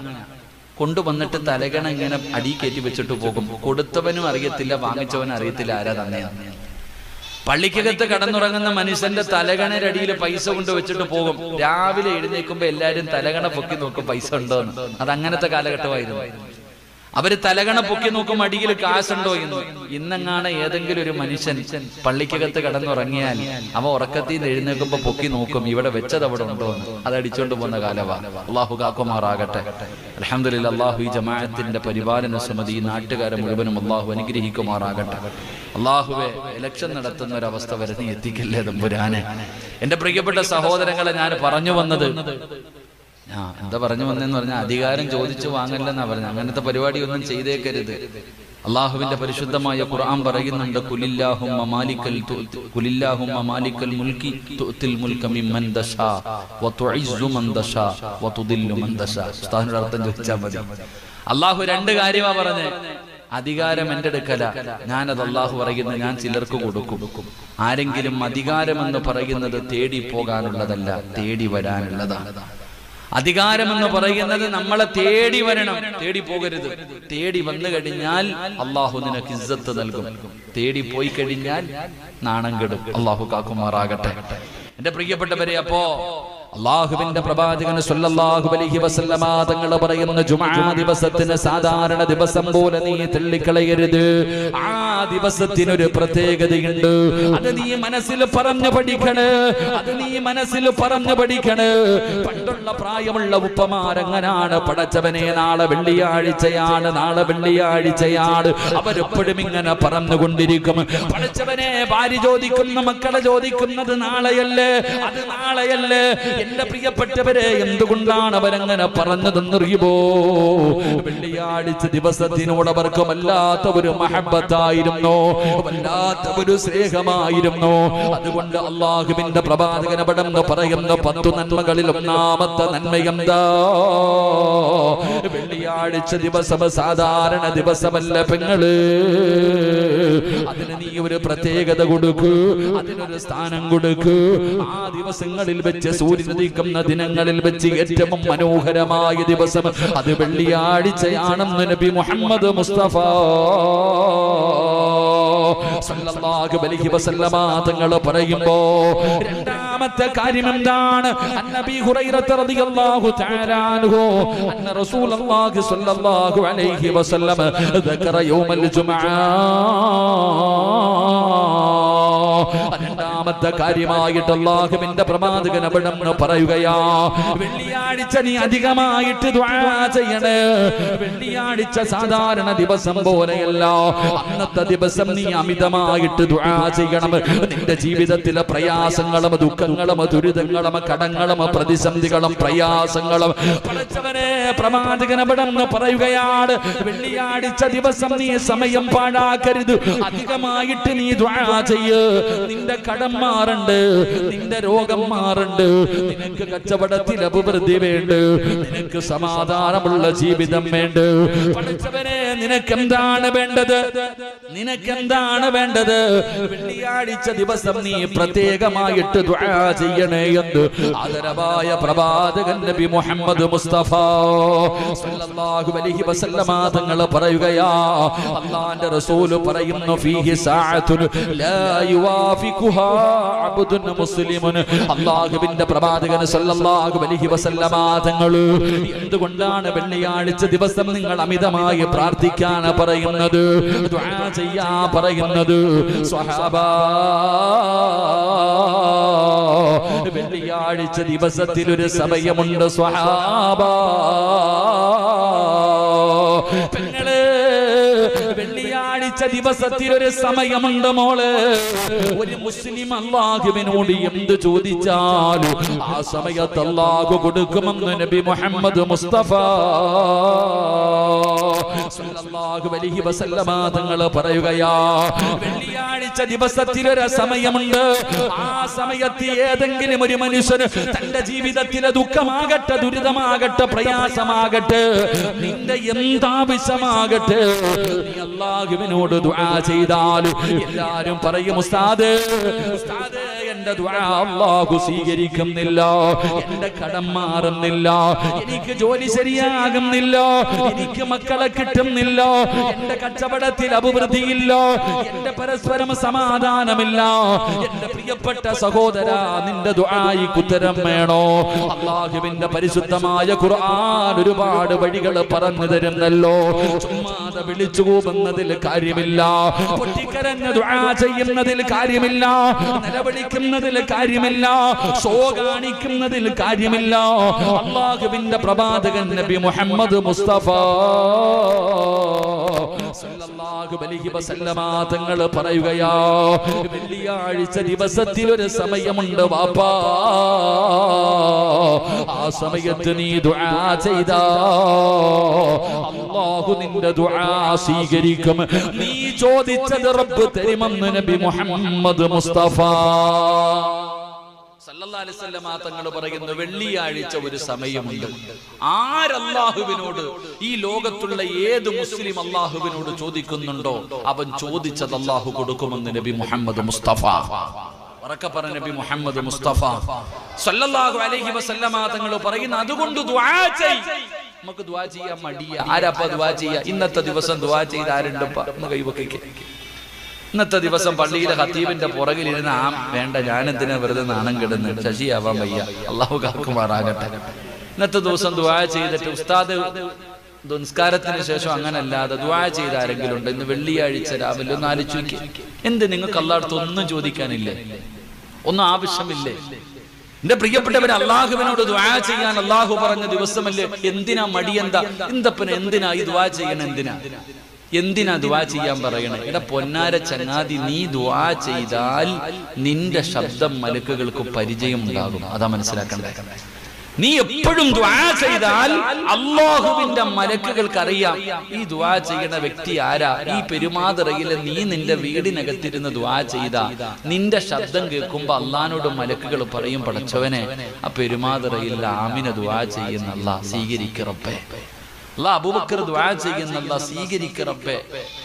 കൊണ്ടുവന്നിട്ട് തലകണ ഇങ്ങനെ അടി കയറ്റി വെച്ചിട്ട് പോകും. കൊടുത്തവനും അറിയത്തില്ല, വാങ്ങിച്ചവനും അറിയത്തില്ല ആരാ തന്നെയാണ്. പള്ളിക്കകത്ത് കടന്നുറങ്ങുന്ന മനുഷ്യന്റെ തലകണരടിയിൽ പൈസ കൊണ്ട് വെച്ചിട്ട് പോകും. രാവിലെ എഴുന്നേൽക്കുമ്പോ എല്ലാരും തലകണ പൊക്കി നോക്കും പൈസ ഉണ്ടോന്ന്. അതങ്ങനത്തെ കാലഘട്ടമായിരുന്നു. അവര് തലകണ പൊക്കി നോക്കും അടിയിൽ കാശുണ്ടോ എന്ന്. ഇന്നെങ്ങാണ് ഏതെങ്കിലും ഒരു മനുഷ്യൻ പള്ളിക്കകത്ത് കടന്നുറങ്ങിയാൽ അവ ഉറക്കത്തിൽ നിന്ന് എഴുന്നേൽക്കുമ്പോ പൊക്കി നോക്കും ഇവിടെ വെച്ചത് അവിടെ ഉണ്ടോ എന്ന്. അത് അടിച്ചോണ്ട് പോകുന്ന കാലമാണ്. അള്ളാഹു കാക്കുമാറാകട്ടെ. അൽഹംദുലില്ലാഹ്, അള്ളാഹു ഈ ജമാഅത്തിന്റെ പരിപാലന സമിതി ഈ നാട്ടുകാരെ മുഴുവനും അള്ളാഹു അനുഗ്രഹിക്കുമാറാകട്ടെ. അള്ളാഹുവെ, ഇലക്ഷൻ നടത്തുന്ന ഒരവസ്ഥ വരെ നീ എത്തിക്കല്ലേ തമ്പുരാനെ. എന്റെ പ്രിയപ്പെട്ട സഹോദരങ്ങളെ, ഞാൻ പറഞ്ഞു വന്നത് എന്താ പറഞ്ഞു വന്നെന്ന് പറഞ്ഞാൽ അധികാരം ചോദിച്ചു വാങ്ങല്ലെന്നാ പറഞ്ഞു. അങ്ങനത്തെ പരിപാടി ഒന്നും ചെയ്തേക്കരുത്. അള്ളാഹുവിന്റെ പരിശുദ്ധമായ ഖുർആൻ പറയുന്നുണ്ട്, കുലില്ലാഹുമ്മ മാലിക്കൽ മുൽക്കി തുഅ്തിൽ മുൽക മിമ്മൻ തശാ വതുഇസ്സു മൻ തശാ വതുദില്ലു മൻ തശാ. ഉസ്താദിനോട് അർത്ഥം ചോദിച്ചാൽ മതി. അള്ളാഹു രണ്ട് കാര്യമാ പറഞ്ഞേ. അധികാരം എൻ്റെ അടുക്കല, ഞാനത് അള്ളാഹു പറയുന്നത് ഞാൻ ചിലർക്ക് കൊടുക്കും. ആരെങ്കിലും അധികാരമെന്ന് പറയുന്നത് തേടി പോകാനുള്ളതല്ല, തേടി വരാനുള്ളതാണ്. അധികാരമെന്ന് പറയുന്നത് നമ്മളെ തേടി വരണം, തേടി പോകരുത്. തേടി വന്നു കഴിഞ്ഞാൽ അള്ളാഹു നിനക്ക് ഇസ്സത്ത് നൽകും, തേടി പോയി കഴിഞ്ഞാൽ നാണം കെടും. അള്ളാഹു കാക്കുമാറാകട്ടെ. എന്റെ പ്രിയപ്പെട്ടവരെ, അപ്പോ അള്ളാഹുവിന്റെ പ്രവാചകൻ സ്വല്ലല്ലാഹു അലൈഹി വസല്ലമ തങ്ങൾ പറയുന്ന ജുമുഅ ദിവസത്തിന് സാധാരണ ദിവസം പോലെ നീ തള്ളിക്കളയരുത്. ആ ദിവസത്തിനൊരു പ്രത്യേകതയുണ്ട്. അത് നീ മനസ്സിൽ പറഞ്ഞു പഠിക്കണേ, അത് നീ മനസ്സിൽ പറഞ്ഞു പഠിക്കണേ. പണ്ടുള്ള പ്രായമുള്ള ഉപ്പമാരങ്ങനാണ്, പടച്ചവനെ നാളെ വെള്ളിയാഴ്ചയാണ്, നാളെ വെള്ളിയാഴ്ചയാണ്. അവരെപ്പോഴും ഇങ്ങനെ പറഞ്ഞുകൊണ്ടിരിക്കും. പടച്ചവനെ ഭാര്യ ചോദിക്കുന്ന, മക്കളെ ചോദിക്കുന്നത് നാളെയല്ലേ, അത് നാളെയല്ലേ. എന്റെ പ്രിയപ്പെട്ടവരെ, എന്തുകൊണ്ടാണ് അവരങ്ങനെ പറഞ്ഞതെന്നറിയുമോ? വെള്ളിയാഴ്ച ദിവസത്തിനോട് അവർക്ക് വല്ലാത്ത ഒരു മഹബത്തായിരുന്നു, വല്ലാത്ത ഒരു സ്നേഹമായിരുന്നു. അതുകൊണ്ട് അള്ളാഹുവിന്റെ പ്രവാചകൻ അവിടെന്ന് പറയുന്ന 10 നന്മകളിൽ ഒന്നാമത്തെ നന്മയെന്താ? വെള്ളിയാഴ്ച ദിവസം സാധാരണ ദിവസമല്ല പെങ്ങള്, അതിന് നീ ഒരു പ്രത്യേകത കൊടുക്കൂ, അതിനൊരു സ്ഥാനം കൊടുക്കൂ. ആ ദിവസങ്ങളിൽ വെച്ച് സൂര്യനുദിക്കുന്ന ദിനങ്ങളിൽ വെച്ച് ഏറ്റവും മനോഹരമായ ദിവസം അത് വെള്ളിയാഴ്ചയാണെന്ന് നബി മുഹമ്മദ് മുസ്തഫ സല്ലല്ലാഹു അലൈഹി വസല്ലമ തങ്ങൾ പറയുമ്പോ രണ്ടാമത്തെ കാര്യം എന്താണ്? അന്നബി ഹുറൈറ റളിയല്ലാഹു തആല അൻഹു അന്ന റസൂലുള്ളാഹി സ്വല്ലല്ലാഹു അലൈഹി വസല്ലം ദക്കറ യൗമൽ ജുമുഅ. രണ്ടാമത്തെ കാര്യമായിട്ട് അല്ലാഹുവിന്റെ പ്രവാചകൻ അവിടെന്ന് പറയുകയാ, വെള്ളിയാഴ്ച നീ അധികമായിട്ട് ദുആ ചെയ്യണേ. വെള്ളിയാഴ്ച സാധാരണ ദിവസം പോലെയല്ല, അന്നത്തെ ദിവസം നീ അമിതമായിട്ട് ദുആ ചെയ്യണം. നിന്റെ ജീവിതത്തിലെ പ്രയാസങ്ങളും ദുഃഖങ്ങളും ദുരിതങ്ങളും കടങ്ങളും പ്രതിസന്ധികളും പ്രയാസങ്ങളും പടച്ചവനെ പ്രവാചകൻ അവിടെന്ന് പറയുകയാണ്, വെള്ളിയാഴ്ച ദിവസം നീ സമയം പാഴാക്കരുത്, അധികമായിട്ട് നീ ദുആ ചെയ്യ്. നിന്റെ കടം മാറണ്ട്, നിന്റെ രോഗം മാറണ്ട്, നിനക്ക് കച്ചവടത്തിൽ അഭിവൃദ്ധി വേണ്ട, നിനക്ക് സമാധാനമുള്ള ജീവിതം വേണ്ട. പഠിച്ചവനെ, നിനക്കെന്താണ് വേണ്ടത്? നിനക്കെന്താണ് വേണ്ടത്? വെള്ളിയാഴ്ച ദിവസം നീ പ്രത്യേകമായിട്ട് ദുആ ചെയ്യണേ എന്ന് ആദരവായ പ്രവാചകൻ നബി മുഹമ്മദ് മുസ്തഫ സല്ലല്ലാഹു അലൈഹി വസല്ലമ തങ്ങൾ പറയുകയാ, അല്ലാഹുവിന്റെ റസൂൽ പറയുന്നു, ഫീഹി സഅത്തുൻ ലാ യുവാഫിഖുഹാ അബ്ദുൻ മുസ്ലിമുൻ. അല്ലാഹുവിന്റെ പ്രവാചകൻ സല്ലല്ലാഹു അലൈഹി വസല്ലമ തങ്ങൾ എന്തുകൊണ്ടാണ് വെള്ളിയാഴ്ച ദിവസം നിങ്ങൾ അമിതമായി പ്രാർത്ഥിക്കാൻ പറയുന്നത്, ദുആ ചെയ്യാൻ പറയുന്നത്? സ്വഹാബാ, വെള്ളിയാഴ്ച ദിവസത്തിൽ ഒരു സമയമുണ്ട് സ്വഹാബാ. പെങ്ങളെ, വെള്ളിയാഴ്ച ദിവസത്തിൽ ഒരു സമയമുണ്ട് മോള്. ഒരു മുസ്ലിം അല്ലാഹുവിനോട് എന്ത് ചോദിച്ചാലും ആ സമയത്ത് അല്ലാഹു കൊടുക്കുമെന്ന് നബി മുഹമ്മദ് മുസ്തഫ സല്ലല്ലാഹു അലൈഹി വസല്ലമ തങ്ങൾ പറയുകയാ, വെള്ളിയാഴ്ച ദിവസത്തിൽ ഒരു സമയമുണ്ട്. ആ സമയത്ത് ഏതെങ്കിലും ഒരു മനുഷ്യന് തന്റെ ജീവിതത്തിലെ ദുഃഖമാകട്ടെ, ദുരിതമാകട്ടെ, പ്രയാസമാകട്ടെ, നിന്റെ എന്താവശ്യമാകട്ടെ, നീ അല്ലാഹുവിനോട് ദുആ ചെയ്താലും എല്ലാരും പറയും, ഉസ്താദ് ഉസ്താദ് എന്റെ ദുആ അല്ലാഹു സ്വീകരിക്കുന്നില്ല, എന്റെ കടം മാറുന്നില്ല, എനിക്ക് ജോലി ശരിയാകുന്നില്ല, എനിക്ക് മക്കളെ കിട്ടുന്നില്ല, എന്റെ കച്ചവടത്തിൽ അഭിവൃദ്ധിയില്ല, എന്റെ പരസ്പരം സമാധാനമില്ല. എന്റെ പ്രിയപ്പെട്ട സഹോദര, നിന്റെ ദുആയിക്ക് ഉത്തരം വേണോ? അല്ലാഹുവിന്റെ പരിശുദ്ധമായ ഖുർആൻ ഒരുപാട് വഴികൾ പറഞ്ഞു തരുന്നല്ലോ. ചുമ്മാതെ വിളിച്ചു കൂവുന്നതിൽ കാര്യമില്ല, പൊട്ടിക്കരഞ്ഞ് ദുആ ചെയ്യുന്നതിൽ കാര്യമില്ല, നിലവിളിക്കുന്നതിൽ കാര്യമില്ല, ഷോ കാണിക്കുന്നതിൽ കാര്യമില്ല. അല്ലാഹുവിന്റെ പ്രവാചകൻ നബി മുഹമ്മദ് മുസ്തഫ സല്ലല്ലാഹു അലൈഹി വസല്ലമ തങ്ങൾ പറയുകയാ, വെള്ളിയാഴ്ച ദിവസത്തിൽ ഒരു സമയമുണ്ട് വാപ്പാ, ആ സമയത്ത് നീ ദുആ ചെയ്താ അല്ലാഹു നിന്റെ ദുആ സ്വീകരിക്കും. നീ ചോദിച്ചത് റബ്ബ് തരുമെന്ന് നബി മുഹമ്മദ് മുസ്തഫ സല്ലല്ലാഹു അലൈഹി വസല്ലം തങ്ങൾ പറയുന്നു, വെള്ളിയാഴ്ച ഒരു സമയമുണ്ട്. ആരല്ലാഹുവിനോട്, ഈ ലോകത്തുള്ള ഏത് മുസ്ലിം അല്ലാഹുവിനോട് ചോദിക്കുന്നുണ്ടോ അവൻ ചോദിച്ചത് അല്ലാഹു കൊടുക്കുമെന്ന് നബി മുഹമ്മദ് മുസ്തഫ. ഉറക്കെ പറഞ്ഞ നബി മുഹമ്മദ് മുസ്തഫ സല്ലല്ലാഹു അലൈഹി വസല്ലം തങ്ങൾ പറയുന്നു, അതുകൊണ്ട് ദുആ ചെയ്യ്. നമുക്ക് ദുആ ചെയ്യാൻ മടിയാ. ആരാപ്പ ദുആ ചെയ്യാ? ഇന്നത്തെ ദിവസം ദുആ ചെയ്ത ആരുണ്ടപ്പ? ഒന്ന് കൈവയ്ക്ക്. ഇന്നത്തെ ദിവസം പള്ളിയിലെ ഖത്തീബിന്റെ പുറകിലിരുന്ന് വേണ്ട, ഞാനെന്തിനാ വെറുതെ നാണം കിടന്ന് ശശിയാവാൻ വയ്യ, അള്ളാഹു കാക്കുമാറാകട്ടെ. ഇന്നത്തെ ദിവസം ദുആ ചെയ്തിട്ട് ഉസ്താദ് നിസ്കാരത്തിന് ശേഷം അങ്ങനല്ലാതെ ദുആ ചെയ്ത ആരെങ്കിലും ഉണ്ട്? ഇന്ന് വെള്ളിയാഴ്ച രാവിലെ ഒന്ന് ആലോചിക്ക്. എന്ത് നിങ്ങൾക്ക് അല്ലാഹുവോട് ഒന്നും ചോദിക്കാനില്ലേ? ഒന്നും ആവശ്യമില്ലേ? എന്റെ പ്രിയപ്പെട്ടവർ, അള്ളാഹുവിനോട് ദുആ ചെയ്യാൻ അള്ളാഹു പറഞ്ഞ ദിവസമല്ലേ? എന്തിനാ മടിയെന്താ? എന്തിനാ ഈ ദുആ ചെയ്യണം? എന്തിനാ ദുആ ചെയ്യാൻ പറയണേ? എടാ പൊന്നാര ചങ്ങാതി, നീ ദുആ ചെയ്താൽ നിന്റെ ശബ്ദം മലക്കുകൾക്ക് പരിചയം ഉണ്ടാകും. അതാ മനസ്സിലാക്കണ്ടേ. നീ എപ്പോഴും ദുആ ചെയ്താൽ അല്ലാഹുവിന്റെ മലക്കുകൾക്ക് അറിയാം ഈ ദുആ ചെയ്യുന്ന വ്യക്തി ആരാ. ഈ പെരുമാതറയിലെ നീ നിന്റെ വീടിനകത്തിരുന്ന് ദുആ ചെയ്ത നിന്റെ ശബ്ദം കേൾക്കുമ്പോ അള്ളാഹുവിനോട് മലക്കുകൾ പറയും, പടച്ചവനെ ആ പെരുമാതറയിൽ ആമിന ദുആ ചെയ്യുന്ന അല്ലാഹ് സ്വീകരിക്ക് റബ്ബേ. അല്ലാഹ് അബൂബക്കർ ദുആ ചെയ്യുന്ന അല്ലാഹ് സ്വീകരിക്ക് റബ്ബേ.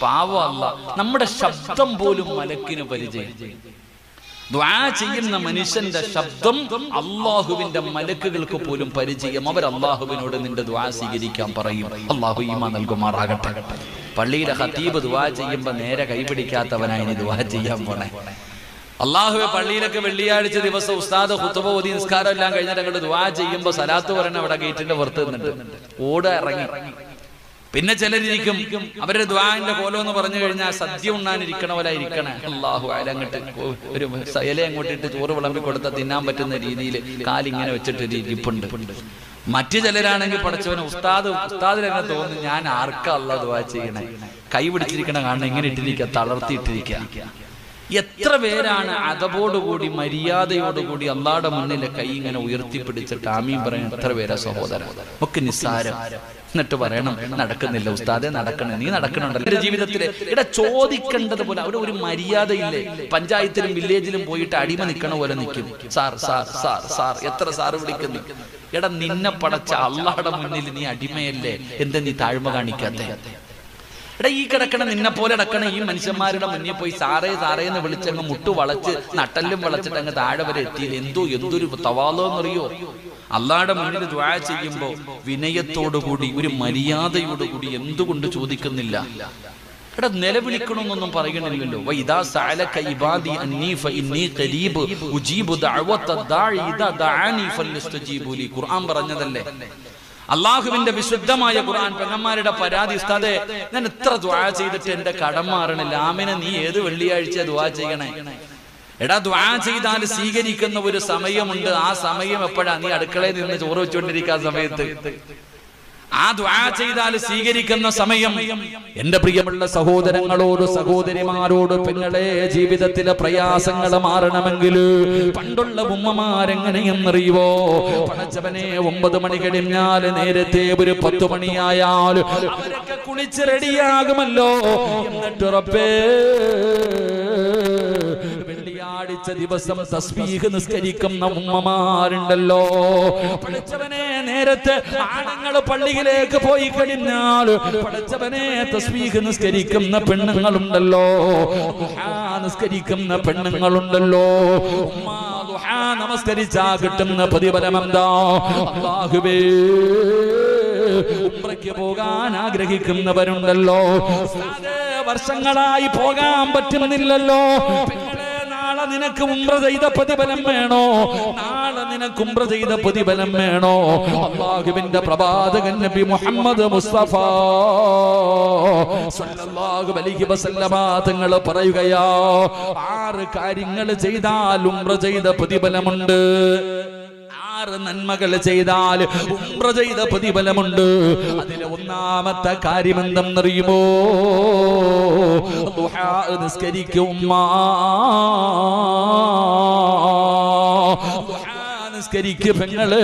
പാവം അല്ലാഹ്, നമ്മുടെ ശബ്ദം പോലും മലക്കിന് പരിചയം. ദുആ ചെയ്യുന്ന മനുഷ്യന്റെ ശബ്ദം അല്ലാഹുവിന്റെ മലക്കുകൾക്ക് പോലും പരിചയം. അവർ അല്ലാഹുവിനോട് നിന്റെ ദുആ സ്വീകരിക്കാൻ പറയും. അല്ലാഹു ഈമാൻ നൽകുമാറാകട്ടെ. പള്ളിയിലെ ഖതീബ് ദുആ ചെയ്യുമ്പോ നേരെ കൈപിടിക്കാത്തവനായി നീ ദുആ ചെയ്യാൻ പോണേ. അല്ലാഹുവേ, പള്ളിയിലൊക്കെ വെള്ളിയാഴ്ച ദിവസം ഉസ്താദ് ഖുതുബ ഓതി നിസ്കാരം എല്ലാം കഴിഞ്ഞിട്ട് അങ്ങോട്ട് ദുആ ചെയ്യുമ്പോ സലാത്ത് പറയണ അവിടെ ഗേറ്റിന്റെ പുറത്ത് നിന്നിട്ട് ഓട ഇറങ്ങി. പിന്നെ ചിലരിരിക്കും, അവരുടെ ദുആന്റെ കോലം എന്ന് പറഞ്ഞു കഴിഞ്ഞാൽ സദ്യ ഉണ്ണാനിരിക്കണ പോലെ ഇരിക്കണേ. അല്ലാഹു അല അങ്ങോട്ട് ഒരു ഇല അങ്ങോട്ടിട്ട് ചോറ് വിളമ്പി കൊടുത്താൽ തിന്നാൻ പറ്റുന്ന രീതിയിൽ കാലിങ്ങനെ വെച്ചിട്ട് ഇരിപ്പുണ്ട്. മറ്റു ചിലരാണെങ്കിൽ പടച്ചവന് ഉസ്താദിനെങ്ങനെ തോന്നുന്നു, ഞാൻ ആർക്കാ അല്ലാഹ് ദുആ ചെയ്യണേ? കൈ പിടിച്ചിരിക്കണ കാണണം, ഇങ്ങനെ ഇട്ടിരിക്കുക, തളർത്തിയിട്ടിരിക്കുക. എത്ര പേരാണ് അതബോടുകൂടി മര്യാദയോടുകൂടി അള്ളാഹുടെ മുന്നിലെ കൈ ഇങ്ങനെ ഉയർത്തിപ്പിടിച്ചിട്ട് ആമീൻ പറയുന്ന എത്ര പേരാ സഹോദരൻ? ഒക്കെ നിസ്സാരം. എന്നിട്ട് പറയണം നടക്കുന്നില്ല ഉസ്താദെ, നടക്കണേ. നീ നടക്കണുണ്ടല്ലോ എന്റെ ജീവിതത്തില്. ഇവിടെ ചോദിക്കേണ്ടത് പോലെ അവിടെ ഒരു മര്യാദയില്ലേ? പഞ്ചായത്തിലും വില്ലേജിലും പോയിട്ട് അടിമ നിൽക്കണ പോലെ നിൽക്കും. സാർ സാർ സാർ സാർ, എത്ര സാറ് വിളിക്കുന്നു? എടാ, നിന്നെ പടച്ച അള്ളാഹുടെ മുന്നിൽ നീ അടിമയല്ലേ? എന്താ നീ താഴ്മ കാണിക്കാത്തെ? എടാ, ഈ കിടക്കണ നിന്നെ പോലെ കിടക്കണ ഈ മനുഷ്യന്മാരുടെ മുന്നിൽ പോയി സാറേ സാറേ എന്ന് വിളിച്ചങ്ങ് മുട്ടു വളച്ച് നട്ടല്ലും വളച്ചിട്ട് അങ്ങ് താഴെ വരെ എത്തിയില്ല. എന്തൊരു തവാലോന്നറിയോ? അള്ളാഹുടെ മുന്നിൽ ദുആ ചെയ്യുമ്പോ വിനയത്തോടുകൂടി ഒരു മര്യാദയോടുകൂടി എന്തുകൊണ്ട് ചോദിക്കുന്നില്ല? എടാ, നിലവിളിക്കണമെന്നൊന്നും പറയണില്ലല്ലോ. വഇദാ സഅലക ഇബാദി അന്നി ഫഇന്നി ഖരീബ് ഉജീബു ദഅവത ദാഇ ഇദാ ദഅനി ഫലസ്തജീബു ലി. ഖുർആൻ പറഞ്ഞതല്ലേ? അള്ളാഹുവിന്റെ വിശുദ്ധമായ ഖുർആൻ. പെങ്ങന്മാരുടെ പരാതി, ഉസ്താദേ ഞാൻ എത്ര ദുആ ചെയ്തിട്ട് എന്റെ കടം മാറണില്ല. ആമിന, നീ ഏത് വെള്ളിയാഴ്ച ദുആ ചെയ്യണേ? എടാ, ദുആ ചെയ്താൽ സ്വീകരിക്കുന്ന ഒരു സമയമുണ്ട്. ആ സമയം എപ്പോഴാ? നീ അടുക്കളയിൽ നിന്ന് ചോറ് വെച്ചുകൊണ്ടിരിക്കുന്ന സമയത്ത്. ആ ദുആ ചെയ്താൽ സ്വീകരിക്കുന്ന സമയം. എന്റെ പ്രിയമുള്ള സഹോദരങ്ങളോട് സഹോദരിമാരോട്, പെങ്ങളെ, ജീവിതത്തിലെ പ്രയാസങ്ങൾ മാറണമെങ്കിൽ പണ്ടുള്ള ഉമ്മമാരെങ്ങനെയെന്നറിയുവോ? പടച്ചവനെ, 9 മണി കഴിഞ്ഞാൽ നേരത്തെ ഒരു 10 മണിയായാൽ അവരൊക്കെ കുളിച്ച് റെഡിയാകുമല്ലോ. എന്നിട്ട് റബ്ബേ, വെള്ളിയാഴ്ച ദിവസം തസ്ബീഹ് നിസ്കരിക്കുന്ന ഉമ്മമാരുണ്ടല്ലോ. പടച്ചവനെ, നേരത്തെ ആണുങ്ങൾ പള്ളിയിലേക്ക് പോയി കഴിഞ്ഞാൽ പടച്ചവനെ തസ്ബീഹ് നിസ്കരിക്കുന്ന പെണ്ണുങ്ങളുണ്ടല്ലോ, ദുഹാ നിസ്കരിക്കുന്ന പെണ്ണുങ്ങളുണ്ടല്ലോ. ഉമ്മാ ദുഹാ നമസ്കരിച്ചാ കിട്ടുന്ന പ്രതിഫലം എന്താ? അല്ലാഹുവേ, ഉംറയ്ക്ക് പോകാൻ ആഗ്രഹിക്കുന്നവരുണ്ടല്ലോ. വർഷങ്ങളായി പോകാൻ പറ്റുന്നില്ലല്ലോ. നാളെ നിനക്ക് ഉംറ ചെയ്ത പ്രതിഫലം വേണോ? നാളെ നിനക്ക് ഉംറ ചെയ്ത പ്രതിഫലം വേണോ? അല്ലാഹുവിന്റെ പ്രവാചകൻ നബി മുഹമ്മദ് മുസ്തഫ സല്ലല്ലാഹു അലൈഹി വസല്ലമ തങ്ങൾ പറയുകയാ, 6 കാര്യങ്ങൾ ചെയ്താൽ ഉംറ ചെയ്ത പ്രതിഫലമുണ്ട്. 6 നന്മകൾ ചെയ്താൽ ഉംറ ചെയ്ത പ്രതിഫലമുണ്ട്. അതിലെ ഒന്നാമത്തെ കാര്യം എന്തെന്നറിയുമോ? ദുഹാ നിസ്കരിക്കും. നിസ്കരിക്ക് പെങ്ങള്,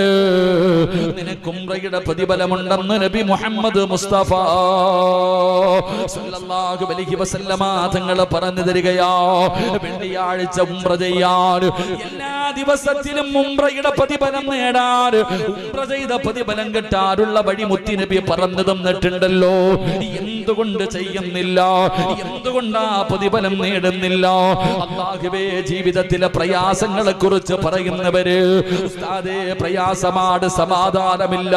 നിനക്ക് ഉംറയുടെ പ്രതിഫലമുണ്ടെന്ന് നബി മുഹമ്മദ് മുസ്തഫ സല്ലല്ലാഹു അലൈഹി വസല്ലമ തങ്ങൾ പറഞ്ഞു തരികയാ. വെള്ളിയാഴ്ച ഉംറ ചെയ്യാൻ, എല്ലാ ദിവസത്തിലും ഉംറയുടെ പ്രതിഫലം നേടാൻ, ഉംറ ചെയ്ത പ്രതിഫലം കിട്ടാനുള്ള വഴി മുത്തി നബി പറഞ്ഞു തന്നിട്ടുണ്ടല്ലോ. എന്തുകൊണ്ട് ചെയ്യുന്നില്ല? എന്തുകൊണ്ടാ പ്രതിഫലം നേടുന്നില്ല? അല്ലാഹുവേ, ജീവിതത്തിലെ പ്രയാസങ്ങളെ കുറിച്ച് പറയുന്നവര് ഉസ്താദേ പ്രയാസമാണ്, സമാധാനമില്ല,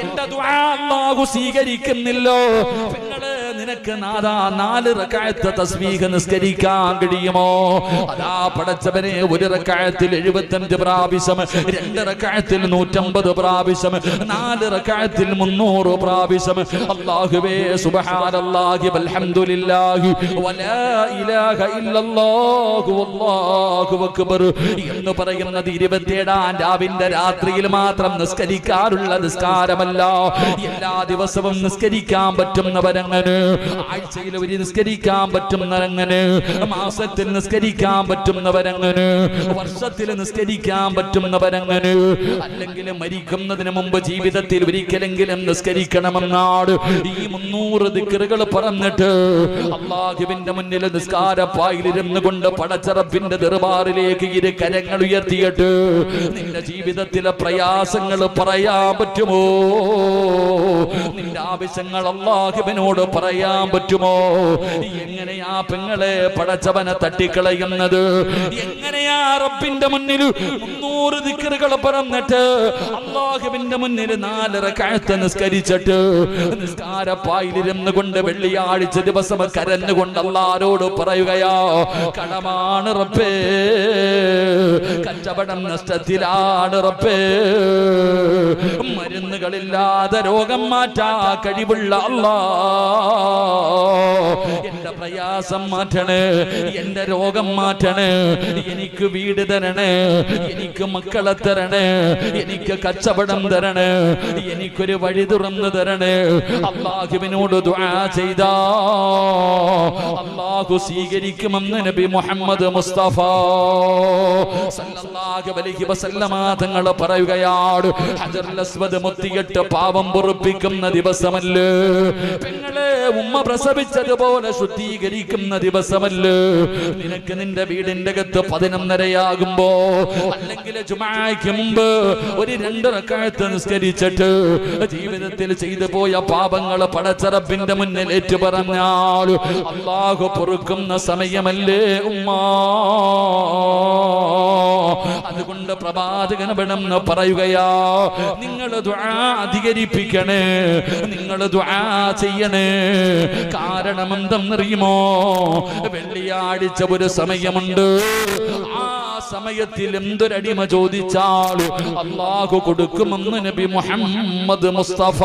എന്റെ ദുആ അല്ലാഹു സ്വീകരിക്കുന്നില്ലോ. പെങ്ങളെ, നിനക്ക് 4 റക്അത്ത് തസ്ബീഹ് നിസ്കരിക്കാൻ കഴിയുമോ? അതാ പടച്ചവനെ, ഒരു റക്അത്തിൽ 75 പ്രാവശ്യം, 2 റക്അത്തിൽ 150 പ്രാവശ്യം, 4 റക്അത്തിൽ 300 പ്രാവശ്യം. അല്ലാഹുവേ, സുബ്ഹാനല്ലാഹി വൽഹംദുലില്ലാഹി വലാ ഇലാഹ ഇല്ലല്ലാഹു വല്ലാഹു അക്ബർ എന്ന് പറയുന്നത് 27-ാം രാവിന്റെ രാത്രിയിൽ മാത്രം നിസ്കരിക്കാറുള്ള നിസ്കാരമല്ല. എല്ലാ ദിവസവും നിസ്കരിക്കാൻ പറ്റുന്നവരങ്ങനെ, ആഴ്ചയിൽ ഒരു നിസ്കരിക്കാൻ പറ്റുന്നവരങ്ങനെ, മാസത്തിൽ നിസ്കരിക്കാൻ പറ്റുന്നവരങ്ങനെ, വർഷത്തിൽ നിസ്കരിക്കാൻ പറ്റുന്നവരങ്ങനെ, അല്ലെങ്കിൽ മരിക്കുന്നതിന് മുമ്പ് ജീവിതത്തിൽ ഒരിക്കലെങ്കിലും നിസ്കരിക്കണമെന്നാണ് ഈ 300 ദിക്റുകൾ പറഞ്ഞിട്ട് അല്ലാഹുവിന്റെ മുന്നിൽ നിസ്കാരപ്പായിലിരുന്നു കൊണ്ട് പടച്ചറപ്പിന്റെ ദർബാറിലേക്ക് ഇരു കരങ്ങൾ ഉയർത്തിയിട്ട് നിന്റെ ജീവിതത്തിലെ പ്രയാസങ്ങൾ പറയാൻ പറ്റുമോ? നിന്റെ ആവശ്യങ്ങൾ അല്ലാഹുവിനോട് പറയാൻ പറ്റുമോ? എങ്ങനെയാ പെങ്ങളെ പടച്ചവനെ തട്ടിക്കളയുന്നത്? എങ്ങനെയാ റബ്ബിന്റെ മുന്നിൽ 300 ദിക്റുകൾ പറഞ്ഞിട്ട് അല്ലാഹുവിന്റെ മുന്നിൽ 4 റക്അത്ത് നിസ്കരിച്ചിട്ട് നിസ്കാരപ്പായിലിരുന്നു കൊണ്ട് വെള്ളിയാഴ്ച ദിവസം കരഞ്ഞുകൊണ്ട് അല്ലാഹുവോട് പറയുകയാ, കടമാണ് റബ്ബേ, കച്ചവടം നഷ്ടത്തിലാണ് റബ്ബേ, മരുന്നുകളില്ലാതെ രോഗം മാറ്റാ കഴിവുള്ള അല്ലാഹ്, എന്റെ പ്രയാസം മാറ്റണേ, എന്റെ രോഗം മാറ്റണേ, എനിക്ക് വീട് തരണേ, എനിക്ക് മക്കളെ തരണേ, എനിക്ക് കച്ചവടം തരണേ, എനിക്കൊരു വഴി തുറന്നു തരണേ. അല്ലാഹുവിനോട് ദുആ ചെയ്താ അല്ലാഹു സ്വീകരിക്കുമെന്ന് നബി മുഹമ്മദ് മുസ്തഫ സല്ലല്ലാഹു അലൈഹി വസല്ലമ തങ്ങൾ പറയുകയാണ്. ഹജറുൽ അസ്വദ് മുത്തിയിട്ട് പാപം പൊറുപ്പിക്കുന്ന ദിവസമല്ലേ പെങ്ങളെ? ഉമ്മ പ്രസവിച്ചതുപോലെ ശുദ്ധീകരിക്കുന്ന ദിവസമല്ലേ? നിനക്ക് നിന്റെ വീടിന്റെ അകത്ത് 11:30 അല്ലെങ്കിൽ ജുമുഅയ്ക്ക് മുമ്പ് ഒരു 2 റക്അത്ത് നിസ്കരിച്ചിട്ട് ജീവിതത്തിൽ ചെയ്തു പോയ പാപങ്ങൾ പടച്ചറപ്പിന്റെ മുന്നിൽ ഏറ്റു പറഞ്ഞാൽ അല്ലാഹു പൊറുക്കുന്ന സമയമല്ലേ ഉമ്മ? അതുകൊണ്ട് പ്രവാചകൻ ഇവിടെന്ന് പറയുകയാ, നിങ്ങൾ ദുആ അധികരിപ്പിക്കണേ, നിങ്ങൾ ദുആ ചെയ്യണേ. കാരണം എന്തെന്നറിയുമോ? വെള്ളിയാഴ്ച ഒരു സമയമുണ്ട്, ആ സമയത്തിൽ എന്തൊരടിമ ചോദിച്ചാൽ അല്ലാഹു കൊടുക്കുമെന്ന് നബി മുഹമ്മദ് മുസ്തഫ.